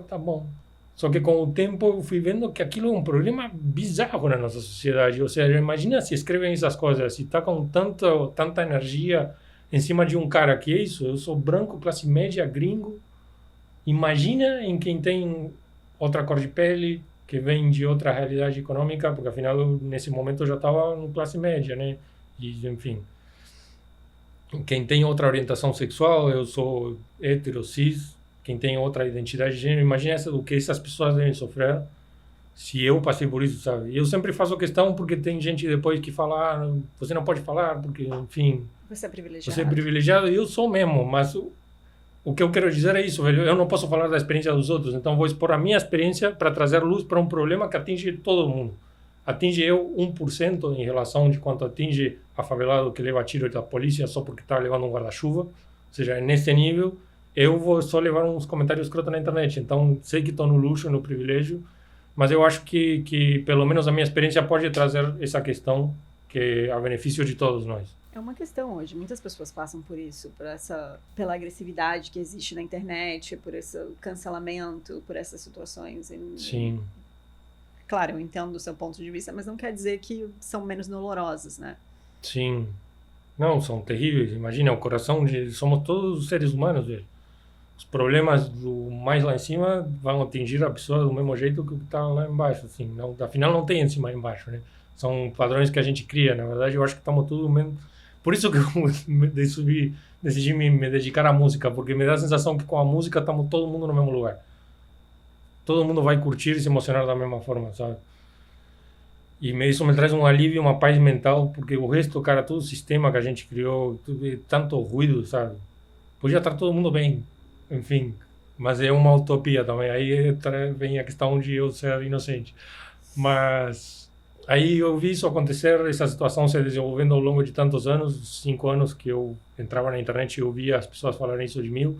tá bom. Só que com o tempo eu fui vendo que aquilo é um problema bizarro na nossa sociedade. Ou seja, imagina se escrevem essas coisas, se tá com tanta energia em cima de um cara que é isso, eu sou branco, classe média, gringo. Imagina em quem tem outra cor de pele, que vem de outra realidade econômica, porque afinal nesse momento eu já estava no classe média, né? E enfim, quem tem outra orientação sexual, eu sou hétero, cis, quem tem outra identidade de gênero, imagina o que essas pessoas devem sofrer se eu passei por isso, sabe? E eu sempre faço questão porque tem gente depois que fala, você não pode falar porque, enfim, você é privilegiado. Você é privilegiado e eu sou mesmo, mas o que eu quero dizer é isso, velho. Eu não posso falar da experiência dos outros, então vou expor a minha experiência para trazer luz para um problema que atinge todo mundo. Atinge eu 1% em relação de quanto atinge a favelado que leva tiro da polícia só porque está levando um guarda-chuva. Ou seja, nesse nível, eu vou só levar uns comentários escrotos na internet. Então, sei que estou no luxo, no privilégio, mas eu acho que pelo menos a minha experiência pode trazer essa questão que é a benefício de todos nós. É uma questão hoje. Muitas pessoas passam por isso, pela agressividade que existe na internet, por esse cancelamento, por essas situações. Sim. Claro, eu entendo do seu ponto de vista, mas não quer dizer que são menos dolorosas, né? Sim. Não, são terríveis. Imagina, somos todos seres humanos, velho. Os problemas do mais lá em cima vão atingir a pessoa do mesmo jeito que o que está lá embaixo, assim. Não, afinal, não tem em cima e embaixo, né? São padrões que a gente cria. Na verdade, eu acho que estamos tudo mesmo. Por isso que eu decidi me dedicar à música, porque me dá a sensação que com a música estamos todo mundo no mesmo lugar. Todo mundo vai curtir e se emocionar da mesma forma, sabe? E isso me traz um alívio, uma paz mental, porque o resto, cara, todo o sistema que a gente criou, tanto ruído, sabe? Podia estar todo mundo bem, enfim. Mas é uma utopia também. Aí vem a questão de eu ser inocente. Mas aí eu vi isso acontecer, essa situação se desenvolvendo ao longo de tantos anos, 5 anos que eu entrava na internet e ouvia as pessoas falarem isso de mim.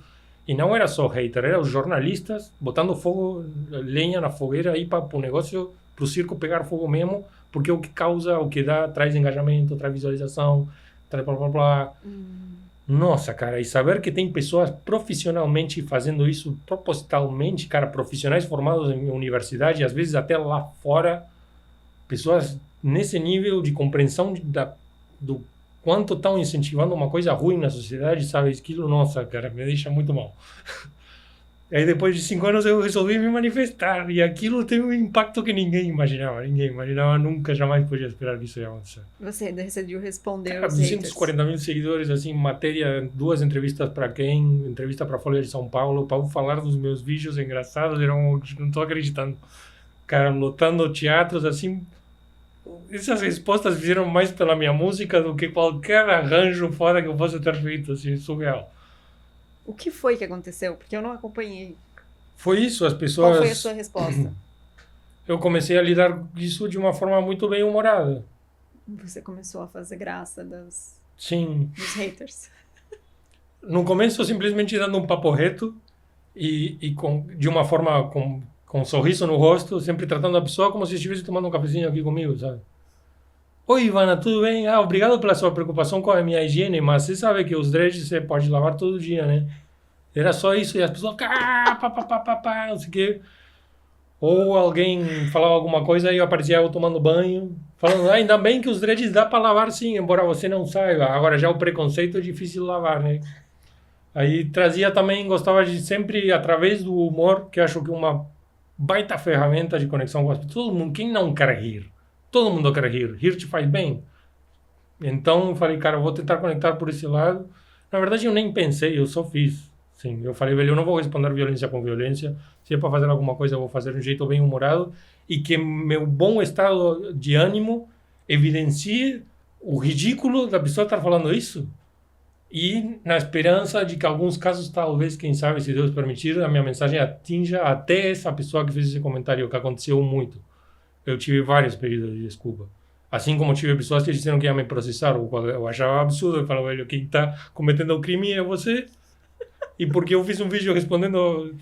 E não era só hater, eram os jornalistas botando fogo, lenha na fogueira aí para o negócio, para o circo pegar fogo mesmo, porque é o que causa, o que dá, traz engajamento, traz visualização, traz blá blá blá. Nossa, cara, e saber que tem pessoas profissionalmente fazendo isso propositalmente, cara, profissionais formados em universidade, às vezes até lá fora, pessoas nesse nível de compreensão do quanto estão incentivando uma coisa ruim na sociedade, sabe? Aquilo, nossa, cara, me deixa muito mal. Aí depois de 5 anos eu resolvi me manifestar e aquilo teve um impacto que ninguém imaginava nunca, jamais podia esperar que isso ia acontecer. Você decidiu responder cara, aos 240 mil seguidores, assim, matéria, 2 entrevistas para quem, entrevista para a Folha de São Paulo, para falar dos meus vídeos engraçados, não estou acreditando. Cara, lotando teatros, assim, essas respostas fizeram mais pela minha música do que qualquer arranjo fora que eu possa ter feito, assim, surreal. O que foi que aconteceu? Porque eu não acompanhei. Foi isso, as pessoas... Qual foi a sua resposta? Eu comecei a lidar com isso de uma forma muito bem humorada. Você começou a fazer graça dos haters. No começo, simplesmente dando um papo reto e de uma forma com um sorriso no rosto, sempre tratando a pessoa como se estivesse tomando um cafezinho aqui comigo, sabe? Oi, Ivana, tudo bem? Obrigado pela sua preocupação com a minha higiene, mas você sabe que os dreads você pode lavar todo dia, né? Era só isso, e as pessoas, não sei o quê. Ou alguém falava alguma coisa e eu aparecia eu tomando banho, falando, ainda bem que os dreads dá para lavar sim, embora você não saiba. Agora já o preconceito é difícil lavar, né? Aí trazia também, gostava de sempre, através do humor, que acho que é uma baita ferramenta de conexão com as pessoas. Todo mundo, quem não quer rir? Todo mundo quer rir. Rir te faz bem. Então eu falei, cara, eu vou tentar conectar por esse lado. Na verdade, eu nem pensei, eu só fiz. Sim, eu falei, velho, eu não vou responder violência com violência. Se é para fazer alguma coisa, eu vou fazer de um jeito bem humorado e que meu bom estado de ânimo evidencie o ridículo da pessoa estar falando isso. E na esperança de que alguns casos, talvez, quem sabe, se Deus permitir, a minha mensagem atinja até essa pessoa que fez esse comentário, que aconteceu muito. Eu tive vários períodos de desculpa. Assim como tive pessoas que disseram que iam me processar, o qual eu achava absurdo. Eu falava, velho, quem está cometendo o crime é você. E porque eu fiz um vídeo respondendo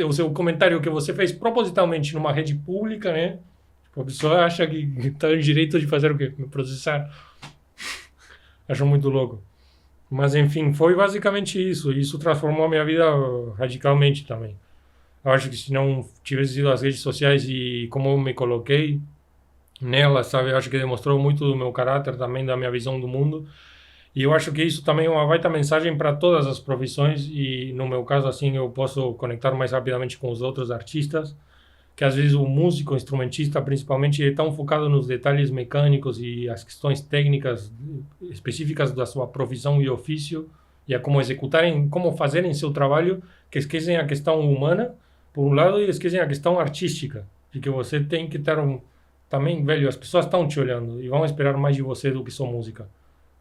o seu comentário que você fez propositalmente numa rede pública, né? A pessoa acha que está em direito de fazer o quê? Me processar. Acho muito louco. Mas, enfim, foi basicamente isso. E isso transformou a minha vida radicalmente também. Eu acho que se não tivesse sido as redes sociais e como eu me coloquei nelas, sabe? Eu acho que demonstrou muito do meu caráter também, da minha visão do mundo. E eu acho que isso também é uma baita mensagem para todas as profissões e, no meu caso, assim, eu posso conectar mais rapidamente com os outros artistas, que às vezes o músico, o instrumentista, principalmente, é tão focado nos detalhes mecânicos e as questões técnicas específicas da sua profissão e ofício e a como executarem, como fazerem seu trabalho, que esquecem a questão humana, por um lado, e esquecem a questão artística, de que você tem que ter também, velho, as pessoas estão te olhando e vão esperar mais de você do que só música.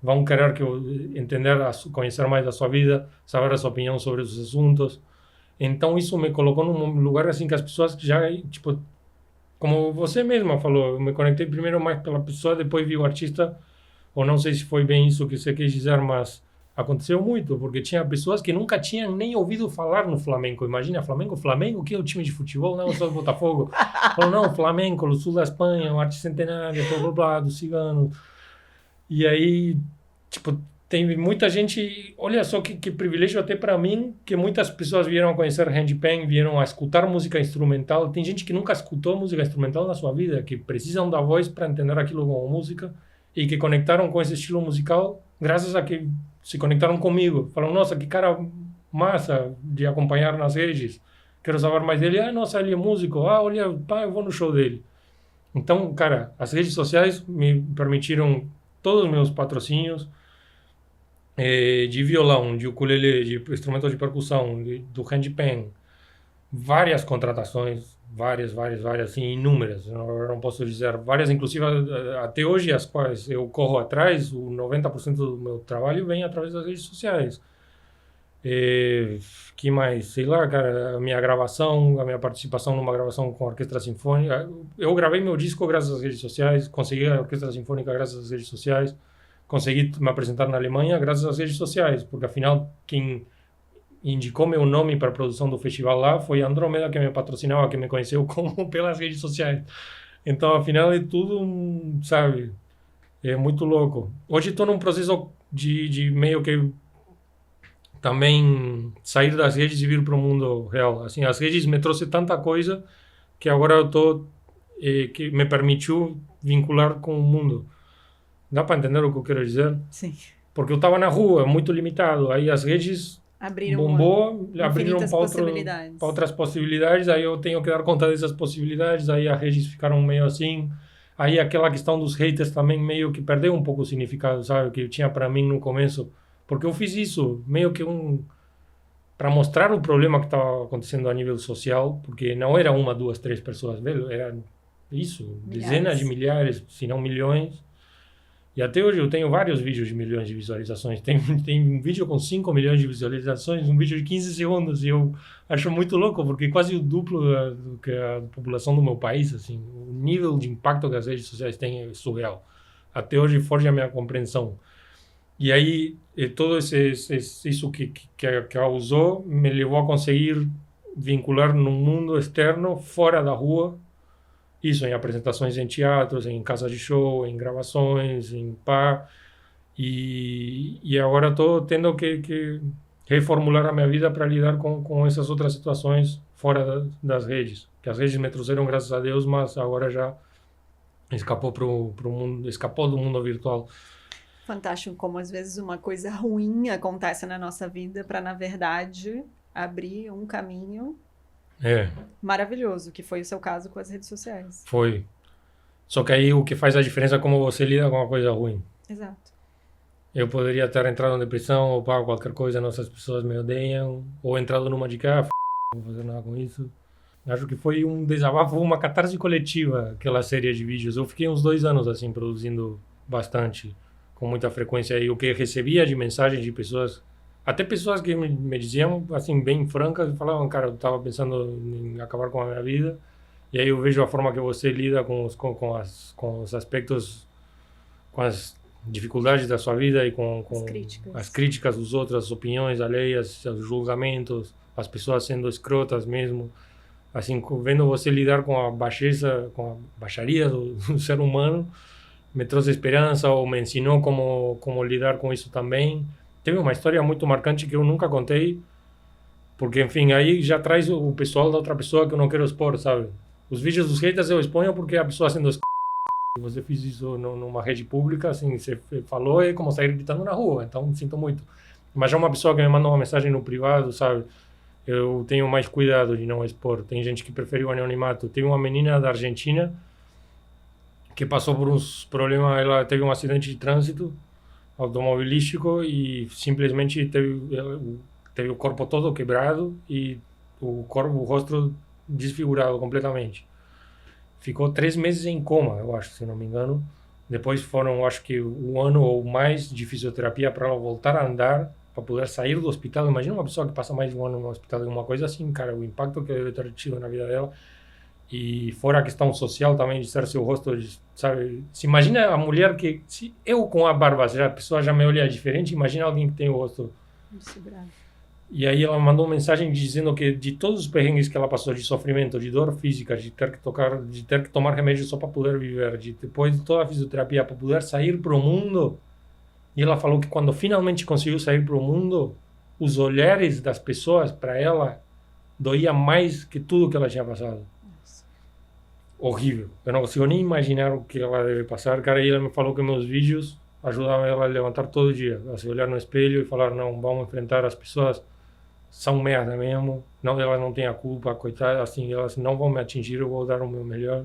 Vão querer que entender, conhecer mais da sua vida, saber a sua opinião sobre os assuntos. Então isso me colocou num lugar assim que as pessoas já, tipo, como você mesma falou, eu me conectei primeiro mais pela pessoa, depois vi o artista, ou não sei se foi bem isso que você quis dizer, mas aconteceu muito, porque tinha pessoas que nunca tinham nem ouvido falar no Flamengo. Imagina, Flamengo? Flamengo, que é o time de futebol? Não, só do Botafogo. Falou, não, Flamengo, no sul da Espanha, o arte centenário, blá, blá, blá, do cigano. E aí, tipo, tem muita gente. Olha só que privilégio até para mim, que muitas pessoas vieram a conhecer Handpan, vieram a escutar música instrumental. Tem gente que nunca escutou música instrumental na sua vida, que precisam da voz para entender aquilo como música e que conectaram com esse estilo musical graças a que se conectaram comigo. Falaram, nossa, que cara massa de acompanhar nas redes. Quero saber mais dele. Ah, nossa, ele é músico. Ah, olha, pá, eu vou no show dele. Então, cara, as redes sociais me permitiram todos os meus patrocínios de violão, de ukulele, de instrumentos de percussão, do handpan, várias contratações, várias, assim, inúmeras, não posso dizer, várias, inclusive até hoje, as quais eu corro atrás, o 90% do meu trabalho vem através das redes sociais. Que mais? Sei lá, cara, a minha gravação, a minha participação numa gravação com a Orquestra Sinfônica. Eu gravei meu disco graças às redes sociais, consegui a Orquestra Sinfônica graças às redes sociais, consegui me apresentar na Alemanha graças às redes sociais, porque afinal quem indicou meu nome para a produção do festival lá foi a Andrômeda, que me patrocinava, que me conheceu como pelas redes sociais. Então, afinal, é tudo, sabe, é muito louco. Hoje estou num processo de meio que também sair das redes e vir para o mundo real. Assim, as redes me trouxe tanta coisa que agora eu estou que me permitiu vincular com o mundo. Dá para entender o que eu quero dizer? Sim. Porque eu estava na rua, muito limitado. Aí as redes bombou, abriram para outras possibilidades. Aí eu tenho que dar conta dessas possibilidades. Aí as redes ficaram meio assim. Aí aquela questão dos haters também meio que perdeu um pouco o significado, sabe? Que tinha para mim no começo. Porque eu fiz isso meio que para mostrar o problema que estava acontecendo a nível social. Porque não era uma, duas, três pessoas, velho. Era isso, dezenas de milhares, se não milhões. E até hoje eu tenho vários vídeos de milhões de visualizações. Tem um vídeo com 5 milhões de visualizações, um vídeo de 15 segundos. E eu acho muito louco, porque quase o duplo do que a população do meu país. Assim, o nível de impacto que as redes sociais têm é surreal. Até hoje foge a minha compreensão. E aí, todo isso que causou me levou a conseguir vincular no mundo externo, fora da rua. Isso, em apresentações em teatros, em casas de show, em gravações, em pá. E agora estou tendo que reformular a minha vida para lidar com essas outras situações fora das redes. Que as redes me trouxeram, graças a Deus, mas agora já escapou pro mundo, escapou do mundo virtual. Fantástico como às vezes uma coisa ruim acontece na nossa vida para, na verdade, abrir um caminho maravilhoso, que foi o seu caso com as redes sociais. Foi. Só que aí o que faz a diferença é como você lida com uma coisa ruim. Exato. Eu poderia ter entrado em depressão ou qualquer coisa, nossas pessoas me odeiam, ou entrado numa de cá, não vou fazer nada com isso. Acho que foi um desabafo, uma catarse coletiva, aquela série de vídeos. Eu fiquei uns 2 anos assim, produzindo bastante, com muita frequência. E o que recebia de mensagens de pessoas, até pessoas que me diziam, assim, bem francas, falavam, cara, eu estava pensando em acabar com a minha vida. E aí eu vejo a forma que você lida com os aspectos, com as dificuldades da sua vida e com as críticas dos outros, as opiniões alheias, os julgamentos, as pessoas sendo escrotas mesmo. Assim, vendo você lidar com a baixeza, com a baixaria do ser humano, me trouxe esperança ou me ensinou como lidar com isso também. Teve uma história muito marcante que eu nunca contei, porque, enfim, aí já traz o pessoal da outra pessoa que eu não quero expor, sabe? Os vídeos dos haters eu exponho porque a pessoa sendo você fez isso numa rede pública, assim, você falou, é como sair gritando na rua, então sinto muito. Mas já uma pessoa que me manda uma mensagem no privado, sabe? Eu tenho mais cuidado de não expor. Tem gente que prefere o anonimato. Tem uma menina da Argentina que passou por uns problemas, ela teve um acidente de trânsito automobilístico e simplesmente teve o corpo todo quebrado e o rosto desfigurado completamente. Ficou 3 meses em coma, eu acho, se não me engano. Depois foram, acho que 1 ano ou mais de fisioterapia para ela voltar a andar, para poder sair do hospital. Imagina uma pessoa que passa mais de 1 ano no hospital, uma coisa assim, cara, o impacto que deve ter tido na vida dela. E fora a questão social também, de ser seu rosto, sabe? Se imagina a mulher que, se eu com a barba, a pessoa já me olha diferente, imagina alguém que tem o rosto... E aí ela mandou uma mensagem dizendo que de todos os perrengues que ela passou, de sofrimento, de dor física, de ter que tomar remédio só para poder viver, depois de toda a fisioterapia para poder sair para o mundo, e ela falou que quando finalmente conseguiu sair para o mundo, os olhares das pessoas para ela doía mais que tudo que ela tinha passado. Nossa. Horrível. Eu não consigo nem imaginar o que ela deve passar. Cara, e ela me falou que meus vídeos ajudavam ela a levantar todo dia, a se olhar no espelho e falar, não, vamos enfrentar as pessoas. São merda mesmo, não, elas não têm a culpa, coitadas, assim, elas não vão me atingir, eu vou dar o meu melhor.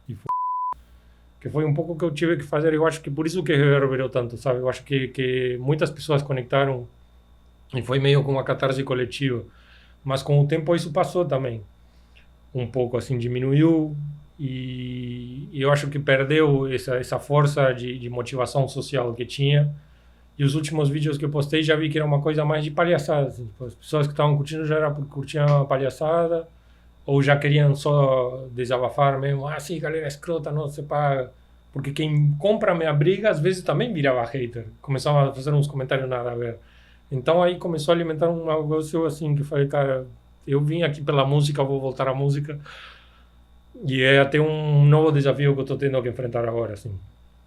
E que foi um pouco o que eu tive que fazer, eu acho que por isso que reverberou tanto, sabe? Eu acho que muitas pessoas conectaram e foi meio como uma catarse coletiva, mas com o tempo isso passou também. Um pouco assim, diminuiu e eu acho que perdeu essa força de motivação social que tinha. E os últimos vídeos que eu postei já vi que era uma coisa mais de palhaçada. Assim, tipo, as pessoas que estavam curtindo já era porque curtiam a palhaçada ou já queriam só desabafar mesmo. Ah, sim, galera escrota, não se paga. Porque quem compra a minha briga às vezes também virava hater. Começava a fazer uns comentários nada a ver. Então aí começou a alimentar um negócio assim que eu falei, cara, eu vim aqui pela música, vou voltar à música. E é até um novo desafio que eu estou tendo que enfrentar agora, assim.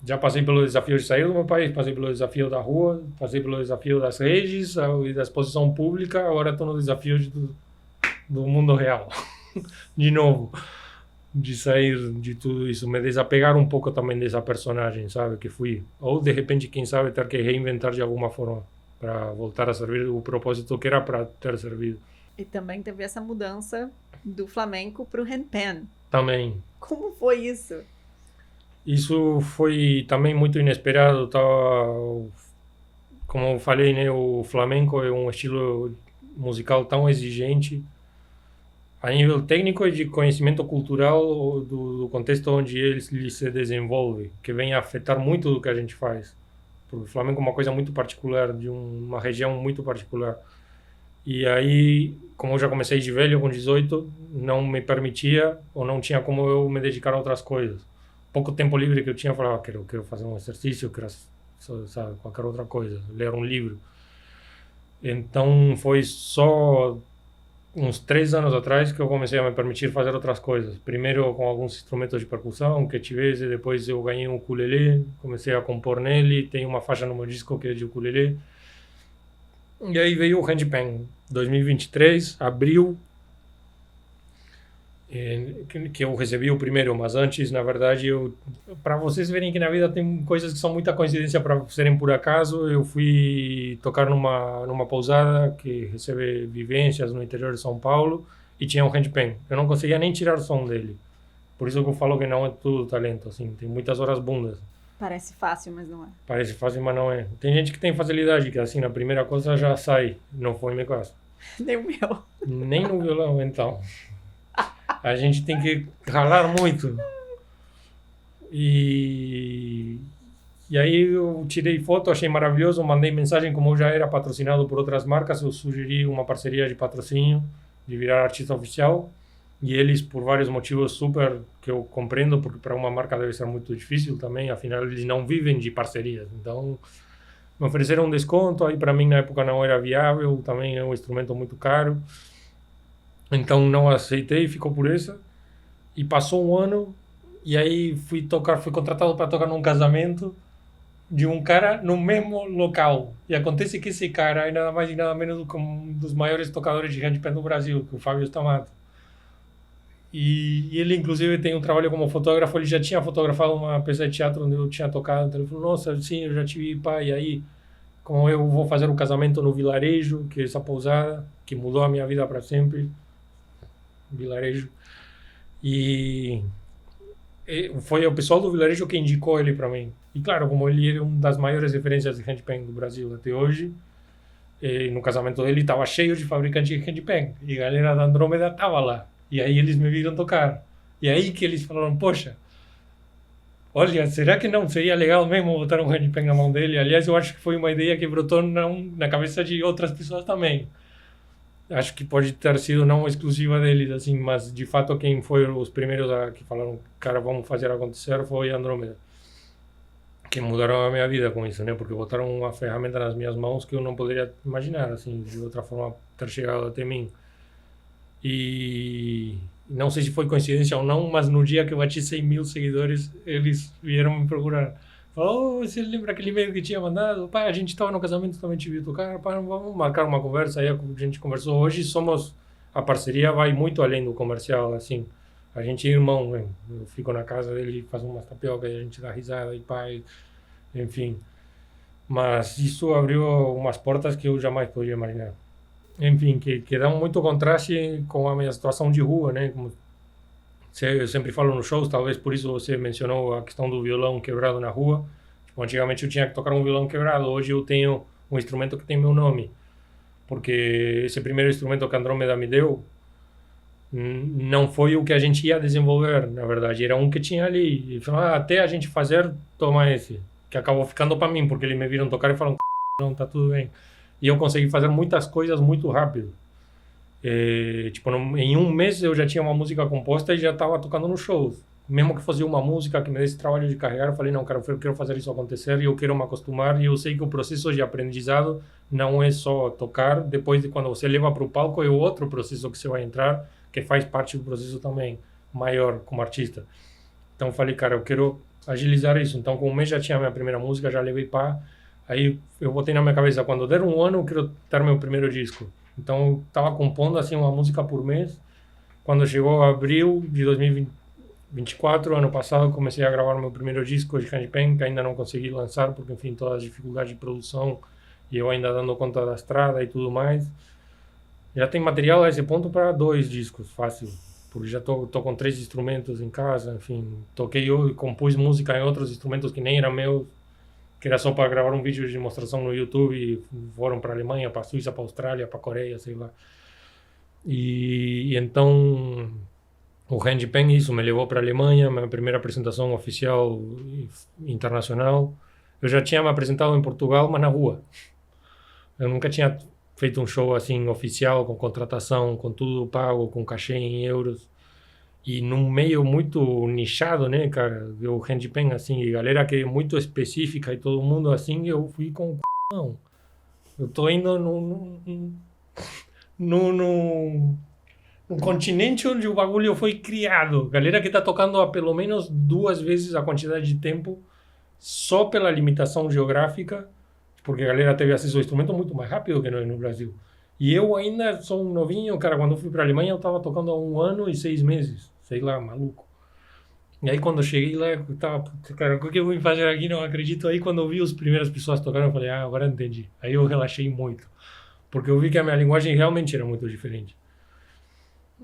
Já passei pelo desafio de sair do meu país, passei pelo desafio da rua, passei pelo desafio das redes e da exposição pública, agora estou no desafio do mundo real. De novo, de sair de tudo isso, me desapegar um pouco também dessa personagem, sabe, que fui. Ou, de repente, quem sabe, ter que reinventar de alguma forma para voltar a servir o propósito que era para ter servido. E também teve essa mudança do flamenco para o handpan. Também. Como foi isso? Isso foi também muito inesperado. Como eu falei, né, o flamenco é um estilo musical tão exigente a nível técnico e de conhecimento cultural do contexto onde ele se desenvolve, que vem a afetar muito do que a gente faz. Porque o flamenco é uma coisa muito particular, de uma região muito particular. E aí, como eu já comecei de velho, com 18, não me permitia ou não tinha como eu me dedicar a outras coisas. Pouco tempo livre que eu tinha, eu falava, quero fazer um exercício, quero, sabe, qualquer outra coisa, ler um livro. Então foi só uns 3 anos atrás que eu comecei a me permitir fazer outras coisas. Primeiro com alguns instrumentos de percussão que tivesse, depois eu ganhei um ukulele, comecei a compor nele, tem uma faixa no meu disco que é de ukulele. E aí veio o Handpan 2023, abril, que eu recebi o primeiro, mas antes, na verdade, para vocês verem que na vida tem coisas que são muita coincidência para serem por acaso, eu fui tocar numa pousada que recebe vivências no interior de São Paulo e tinha um Handpan. Eu não conseguia nem tirar o som dele. Por isso que eu falo que não é tudo talento, assim, tem muitas horas bundas. Parece fácil, mas não é. Parece fácil, mas não é. Tem gente que tem facilidade, que assim, na primeira coisa já sai. Não foi meu caso. Nem o meu. Nem no violão, então. A gente tem que ralar muito. E aí eu tirei foto, achei maravilhoso, mandei mensagem, como eu já era patrocinado por outras marcas, eu sugeri uma parceria de patrocínio, de virar artista oficial. E eles, por vários motivos super que eu compreendo, porque para uma marca deve ser muito difícil também, afinal eles não vivem de parcerias. Então, me ofereceram um desconto, aí para mim na época não era viável, também é um instrumento muito caro. Então não aceitei, ficou por essa. E passou um ano, e aí fui contratado para tocar num casamento de um cara no mesmo local. E acontece que esse cara é nada mais e nada menos do que um dos maiores tocadores de handpan do Brasil, que é o Fábio Stamato. E ele, inclusive, tem um trabalho como fotógrafo. Ele já tinha fotografado uma peça de teatro onde eu tinha tocado. Então ele falou, nossa, sim, eu já tive pai. E aí, como eu vou fazer um casamento no Vilarejo, que é essa pousada, que mudou a minha vida para sempre. Vilarejo. E foi o pessoal do Vilarejo que indicou ele para mim. E claro, como ele é uma das maiores referências de handpan do Brasil até hoje, no casamento dele estava cheio de fabricantes de handpan. E a galera da Andrômeda estava lá. E aí eles me viram tocar. E aí que eles falaram, poxa, olha, será que não seria legal mesmo botar um handpan na mão dele? Aliás, eu acho que foi uma ideia que brotou na cabeça de outras pessoas também. Acho que pode ter sido não exclusiva deles, assim, mas de fato quem foi os primeiros que falaram, cara, vamos fazer acontecer, foi a Andrômeda. Que mudaram a minha vida com isso, né? Porque botaram uma ferramenta nas minhas mãos que eu não poderia imaginar, assim, de outra forma ter chegado até mim. E não sei se foi coincidência ou não, mas no dia que eu bati 100 mil seguidores, eles vieram me procurar. Falaram, você lembra aquele e-mail que tinha mandado? Pai, a gente estava no casamento, também te viu tocar, pai, vamos marcar uma conversa. Aí a gente conversou. Hoje a parceria vai muito além do comercial, assim. A gente é irmão mesmo. Eu fico na casa dele, faço umas tapioca e a gente dá risada e pai, enfim. Mas isso abriu umas portas que eu jamais poderia imaginar. Enfim, que dá muito contraste com a minha situação de rua, né? Como eu sempre falo nos shows, talvez por isso você mencionou a questão do violão quebrado na rua. Tipo, antigamente eu tinha que tocar um violão quebrado, hoje eu tenho um instrumento que tem meu nome. Porque esse primeiro instrumento que a Andrômeda me deu não foi o que a gente ia desenvolver, na verdade, era um que tinha ali. E falaram, até a gente fazer, toma esse. Que acabou ficando para mim, porque eles me viram tocar e falaram, não, tá tudo bem. E eu consegui fazer muitas coisas muito rápido. Tipo, em um mês eu já tinha uma música composta e já estava tocando nos shows. Mesmo que fosse uma música que me desse trabalho de carregar, eu falei, não, cara, eu quero fazer isso acontecer e eu quero me acostumar. E eu sei que o processo de aprendizado não é só tocar. Depois de quando você leva para o palco, é outro processo que você vai entrar, que faz parte do processo também, maior como artista. Então eu falei, cara, eu quero agilizar isso. Então com um mês já tinha a minha primeira música, já levei para... Aí eu botei na minha cabeça, quando der um ano, eu quero ter meu primeiro disco. Então eu estava compondo assim uma música por mês. Quando chegou abril de 2024, ano passado, comecei a gravar meu primeiro disco de handpan, que ainda não consegui lançar, porque enfim, todas as dificuldades de produção e eu ainda dando conta da estrada e tudo mais. Já tem material a esse ponto para 2 discos, fácil. Porque já tô com 3 instrumentos em casa, enfim. Toquei e compus música em outros instrumentos que nem eram meus, que era só para gravar um vídeo de demonstração no YouTube e foram para a Alemanha, para a Suíça, para a Austrália, para a Coreia, sei lá. E então o handpan, isso me levou para a Alemanha, minha primeira apresentação oficial internacional. Eu já tinha me apresentado em Portugal, mas na rua. Eu nunca tinha feito um show assim oficial, com contratação, com tudo pago, com cachê em euros. E num meio muito nichado, né, cara? O handpan, assim, e galera que é muito específica e todo mundo assim, eu fui com o não. Eu tô indo no continente onde o bagulho foi criado. Galera que tá tocando há pelo menos 2 vezes a quantidade de tempo só pela limitação geográfica. porque a galera teve acesso ao instrumento muito mais rápido que nós no Brasil. E eu ainda sou um novinho, cara, quando eu fui para a Alemanha eu estava tocando há 1 ano e 6 meses, sei lá, maluco. E aí quando eu cheguei lá, eu tava, cara, o que eu vou fazer aqui? Não acredito. Aí quando eu vi as primeiras pessoas tocando, eu falei, agora entendi. Aí eu relaxei muito, porque eu vi que a minha linguagem realmente era muito diferente.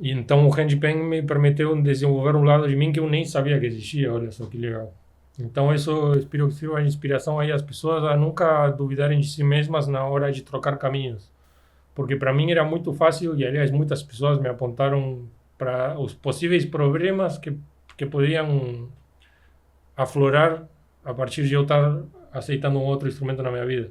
E então o handpan me permitiu desenvolver um lado de mim que eu nem sabia que existia, olha só que legal. Então isso eu espero que sirva de inspiração aí às pessoas a nunca duvidarem de si mesmas na hora de trocar caminhos. Porque para mim era muito fácil, e aliás muitas pessoas me apontaram para os possíveis problemas que podiam aflorar a partir de eu estar aceitando um outro instrumento na minha vida.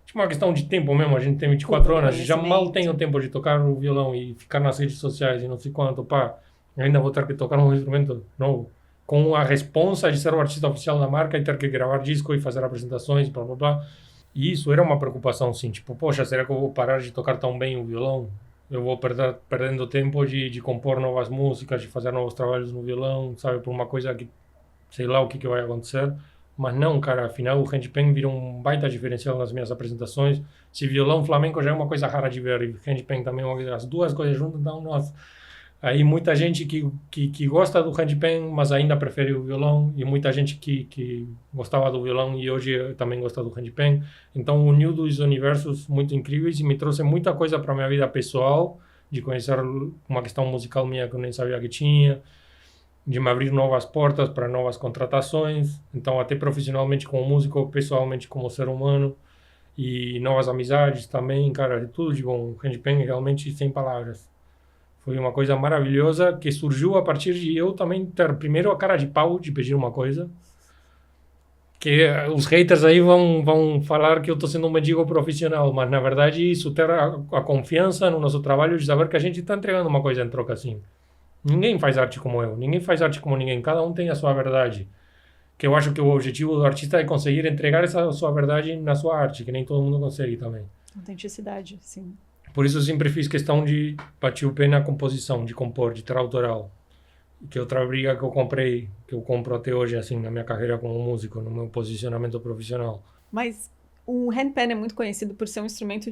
Tipo uma questão de tempo mesmo, a gente tem 24 anos, já mal tenho tempo de tocar o violão e ficar nas redes sociais e não sei quanto, pá, ainda vou ter que tocar um instrumento novo, com a responsa de ser o artista oficial da marca e ter que gravar disco e fazer apresentações, blá blá blá. E isso era uma preocupação, sim, tipo, poxa, será que eu vou parar de tocar tão bem o violão? Eu vou perdendo tempo de compor novas músicas, de fazer novos trabalhos no violão, sabe, por uma coisa que sei lá o que vai acontecer. Mas não, cara, afinal o handpan virou um baita diferencial nas minhas apresentações. Se violão flamenco já é uma coisa rara de ver, e handpan também é uma coisa, as duas coisas juntas dão, nossa. Aí muita gente que gosta do handpan, mas ainda prefere o violão, e muita gente que gostava do violão e hoje também gosta do handpan. Então uniu dois universos muito incríveis e me trouxe muita coisa para minha vida pessoal, de conhecer uma questão musical minha que eu nem sabia que tinha, de me abrir novas portas para novas contratações, então até profissionalmente como músico, pessoalmente como ser humano, e novas amizades também, cara, tudo de bom. O handpan realmente sem palavras. Foi uma coisa maravilhosa que surgiu a partir de eu também ter primeiro a cara de pau de pedir uma coisa, que os haters aí vão falar que eu estou sendo um mendigo profissional, mas na verdade isso ter a confiança no nosso trabalho de saber que a gente está entregando uma coisa em troca assim. Ninguém faz arte como eu, ninguém faz arte como ninguém, cada um tem a sua verdade. Que eu acho que o objetivo do artista é conseguir entregar essa sua verdade na sua arte, que nem todo mundo consegue também. Autenticidade, sim. Por isso eu sempre fiz questão de bater o pé na composição, de compor, de ter autoral. Que é outra briga que eu comprei, que eu compro até hoje, assim, na minha carreira como músico, no meu posicionamento profissional. Mas o handpan é muito conhecido por ser um instrumento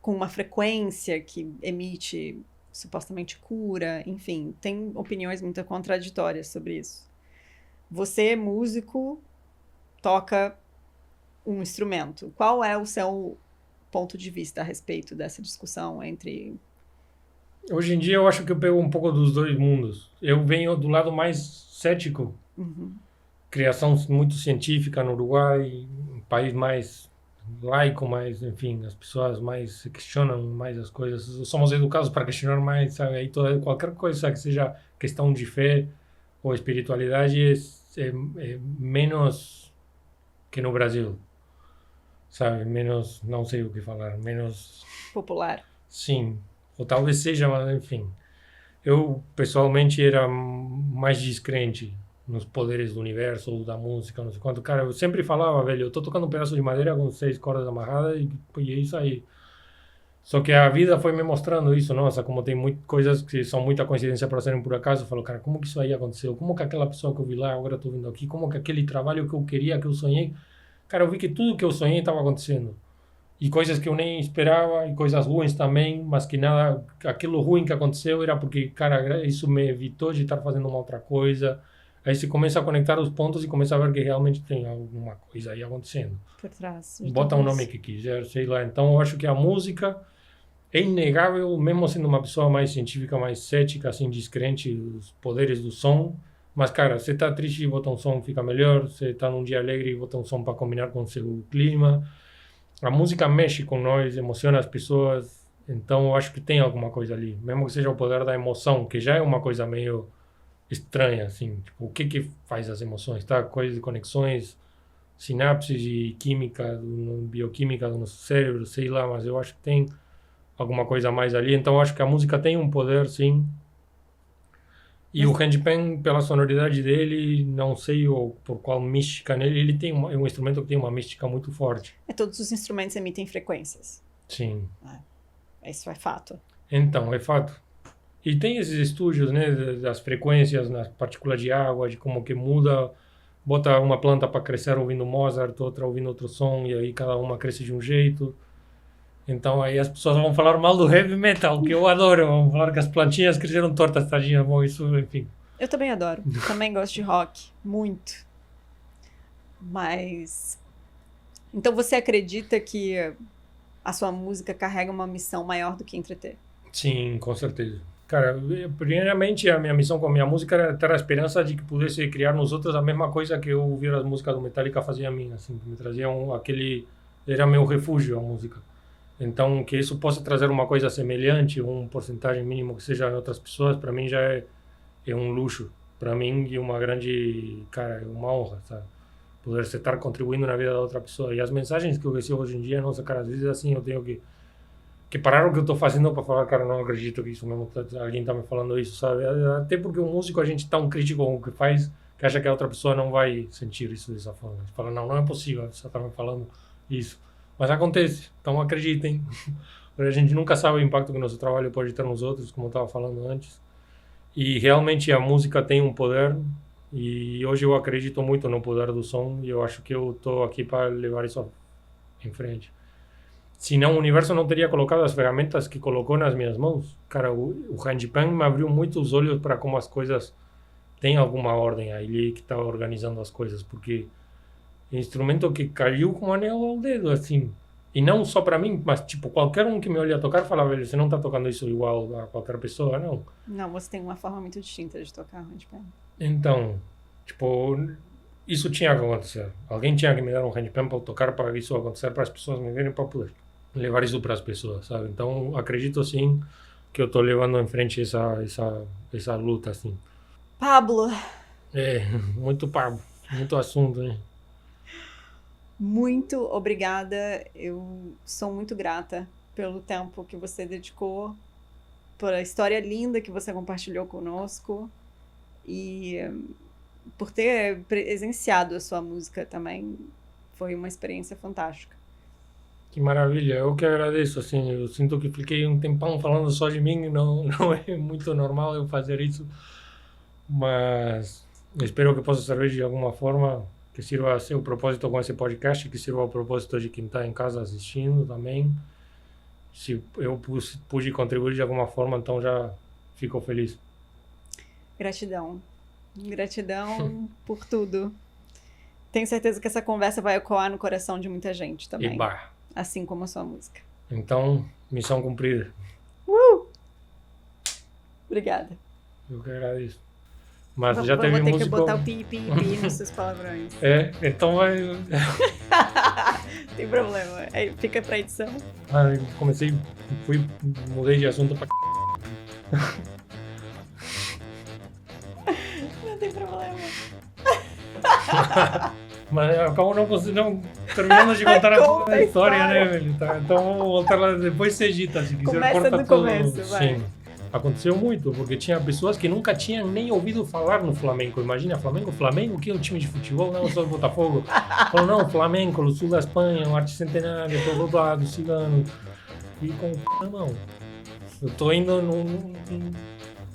com uma frequência que emite supostamente cura, enfim, tem opiniões muito contraditórias sobre isso. Você, músico, toca um instrumento. Qual é o seu ponto de vista a respeito dessa discussão entre... Hoje em dia eu acho que eu pego um pouco dos dois mundos. Eu venho do lado mais cético, criação muito científica no Uruguai, um país mais laico, mais, enfim, as pessoas mais se questionam mais as coisas, somos educados para questionar mais, sabe, aí qualquer coisa que seja questão de fé ou espiritualidade é menos que no Brasil, sabe, menos, não sei o que falar, menos... popular. Sim, ou talvez seja, mas enfim, eu pessoalmente era mais descrente nos poderes do universo ou da música, não sei quanto. Cara, eu sempre falava, velho, eu tô tocando um pedaço de madeira com 6 cordas amarradas e é isso aí. Só que a vida foi me mostrando isso, nossa, como tem muitas coisas que são muita coincidência para serem por acaso. Eu falo, cara, como que isso aí aconteceu? Como que aquela pessoa que eu vi lá, agora eu tô vindo aqui, como que aquele trabalho que eu queria, que eu sonhei, cara, eu vi que tudo que eu sonhei estava acontecendo. E coisas que eu nem esperava, e coisas ruins também, mas que nada, aquilo ruim que aconteceu era porque, cara, isso me evitou de estar fazendo uma outra coisa. Aí você começa a conectar os pontos e começa a ver que realmente tem alguma coisa aí acontecendo. Por trás. Bota o nome que quiser, sei lá. Então eu acho que a música é inegável, mesmo sendo uma pessoa mais científica, mais cética, assim, descrente dos poderes do som. Mas, cara, você tá triste e bota um som, fica melhor. Você tá num dia alegre e bota um som para combinar com o seu clima. A música mexe com nós, emociona as pessoas. Então eu acho que tem alguma coisa ali. Mesmo que seja o poder da emoção, que já é uma coisa meio estranha, assim, tipo, o que faz as emoções, tá? Coisas de conexões, sinapses e química, bioquímica do nosso cérebro, sei lá, mas eu acho que tem alguma coisa a mais ali, então eu acho que a música tem um poder, sim. E o handpan, pela sonoridade dele, não sei por qual mística nele, ele tem é um instrumento que tem uma mística muito forte. Todos os instrumentos emitem frequências. Sim. Isso é fato. Então, é fato. E tem esses estudos, né, das frequências nas partículas de água, de como que muda bota uma planta para crescer ouvindo Mozart, outra ouvindo outro som, e aí cada uma cresce de um jeito. Então aí as pessoas vão falar mal do heavy metal, que eu adoro, vão falar que as plantinhas cresceram tortas, tadinhas, bom, isso, enfim. Eu também adoro, também gosto de rock, muito. Mas... Então você acredita que a sua música carrega uma missão maior do que entreter? Sim, com certeza. Cara, primeiramente a minha missão com a minha música era ter a esperança de que pudesse criar nos outros a mesma coisa que eu ouvir as músicas do Metallica fazia a mim, assim, que me traziam aquele... Era meu refúgio, a música. Então, que isso possa trazer uma coisa semelhante, um porcentagem mínimo que seja em outras pessoas, para mim já é um luxo. Para mim, e uma grande, cara, é uma honra, sabe? Poder estar contribuindo na vida da outra pessoa. E as mensagens que eu recebo hoje em dia, nossa, cara, às vezes assim eu tenho que parar o que eu estou fazendo para falar, cara, não acredito que isso mesmo, alguém está me falando isso, sabe? Até porque o músico, a gente é tão crítico com o que faz, que acha que a outra pessoa não vai sentir isso dessa forma. Você fala, não é possível, você está me falando isso. Mas acontece, então acreditem. A gente nunca sabe o impacto que nosso trabalho pode ter nos outros, como eu estava falando antes. E realmente a música tem um poder, e hoje eu acredito muito no poder do som, e eu acho que eu estou aqui para levar isso em frente. Senão o universo não teria colocado as ferramentas que colocou nas minhas mãos. Cara, o handpan me abriu muito os olhos para como as coisas têm alguma ordem, aí que está organizando as coisas, porque instrumento que caiu com anel ao dedo, assim. E não só para mim, mas tipo, qualquer um que me olha tocar fala, velho, você não tá tocando isso igual a qualquer pessoa, não. Não, você tem uma forma muito distinta de tocar handpan. Então, tipo, isso tinha que acontecer. Alguém tinha que me dar um handpan para eu tocar, para isso acontecer, para as pessoas me verem, para poder levar isso para as pessoas, sabe? Então, acredito sim que eu tô levando em frente essa luta, assim. Pablo, É, muito papo, muito assunto, né? muito obrigada. Eu sou muito grata pelo tempo que você dedicou, pela história linda que você compartilhou conosco e por ter presenciado a sua música também. Foi uma experiência fantástica. Que maravilha, eu que agradeço, assim, eu sinto que fiquei um tempão falando só de mim, não é muito normal eu fazer isso, mas espero que possa servir de alguma forma, que sirva a seu propósito com esse podcast, que sirva ao propósito de quem está em casa assistindo também. Se eu pude contribuir de alguma forma, então já fico feliz. Gratidão. Gratidão por tudo. Tenho certeza que essa conversa vai ecoar no coração de muita gente também. Eba. Assim como a sua música. Então, missão cumprida. Obrigada. Eu que agradeço. Mas Vou já teve ter músico... que botar o pi nos seus palavrões. É, então vai... Tem problema. Aí fica pra edição. Comecei, mudei de assunto pra... Não tem problema. Mas acabou não terminando de contar Conta a história, né, história. velho? Tá, então vamos voltar lá, depois você edita, se quiser Começa corta do tudo. começo, vai. Sim. Aconteceu muito, porque tinha pessoas que nunca tinham nem ouvido falar no Flamengo. Imagina, Flamengo, que é um time de futebol, não só do Botafogo. Falou, não, Flamengo, no sul da Espanha, um arte centenário, blá blá blá, do cigano. E com o na mão. Eu tô indo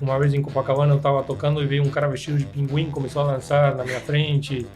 uma vez em Copacabana, eu tava tocando e veio um cara vestido de pinguim, começou a dançar na minha frente.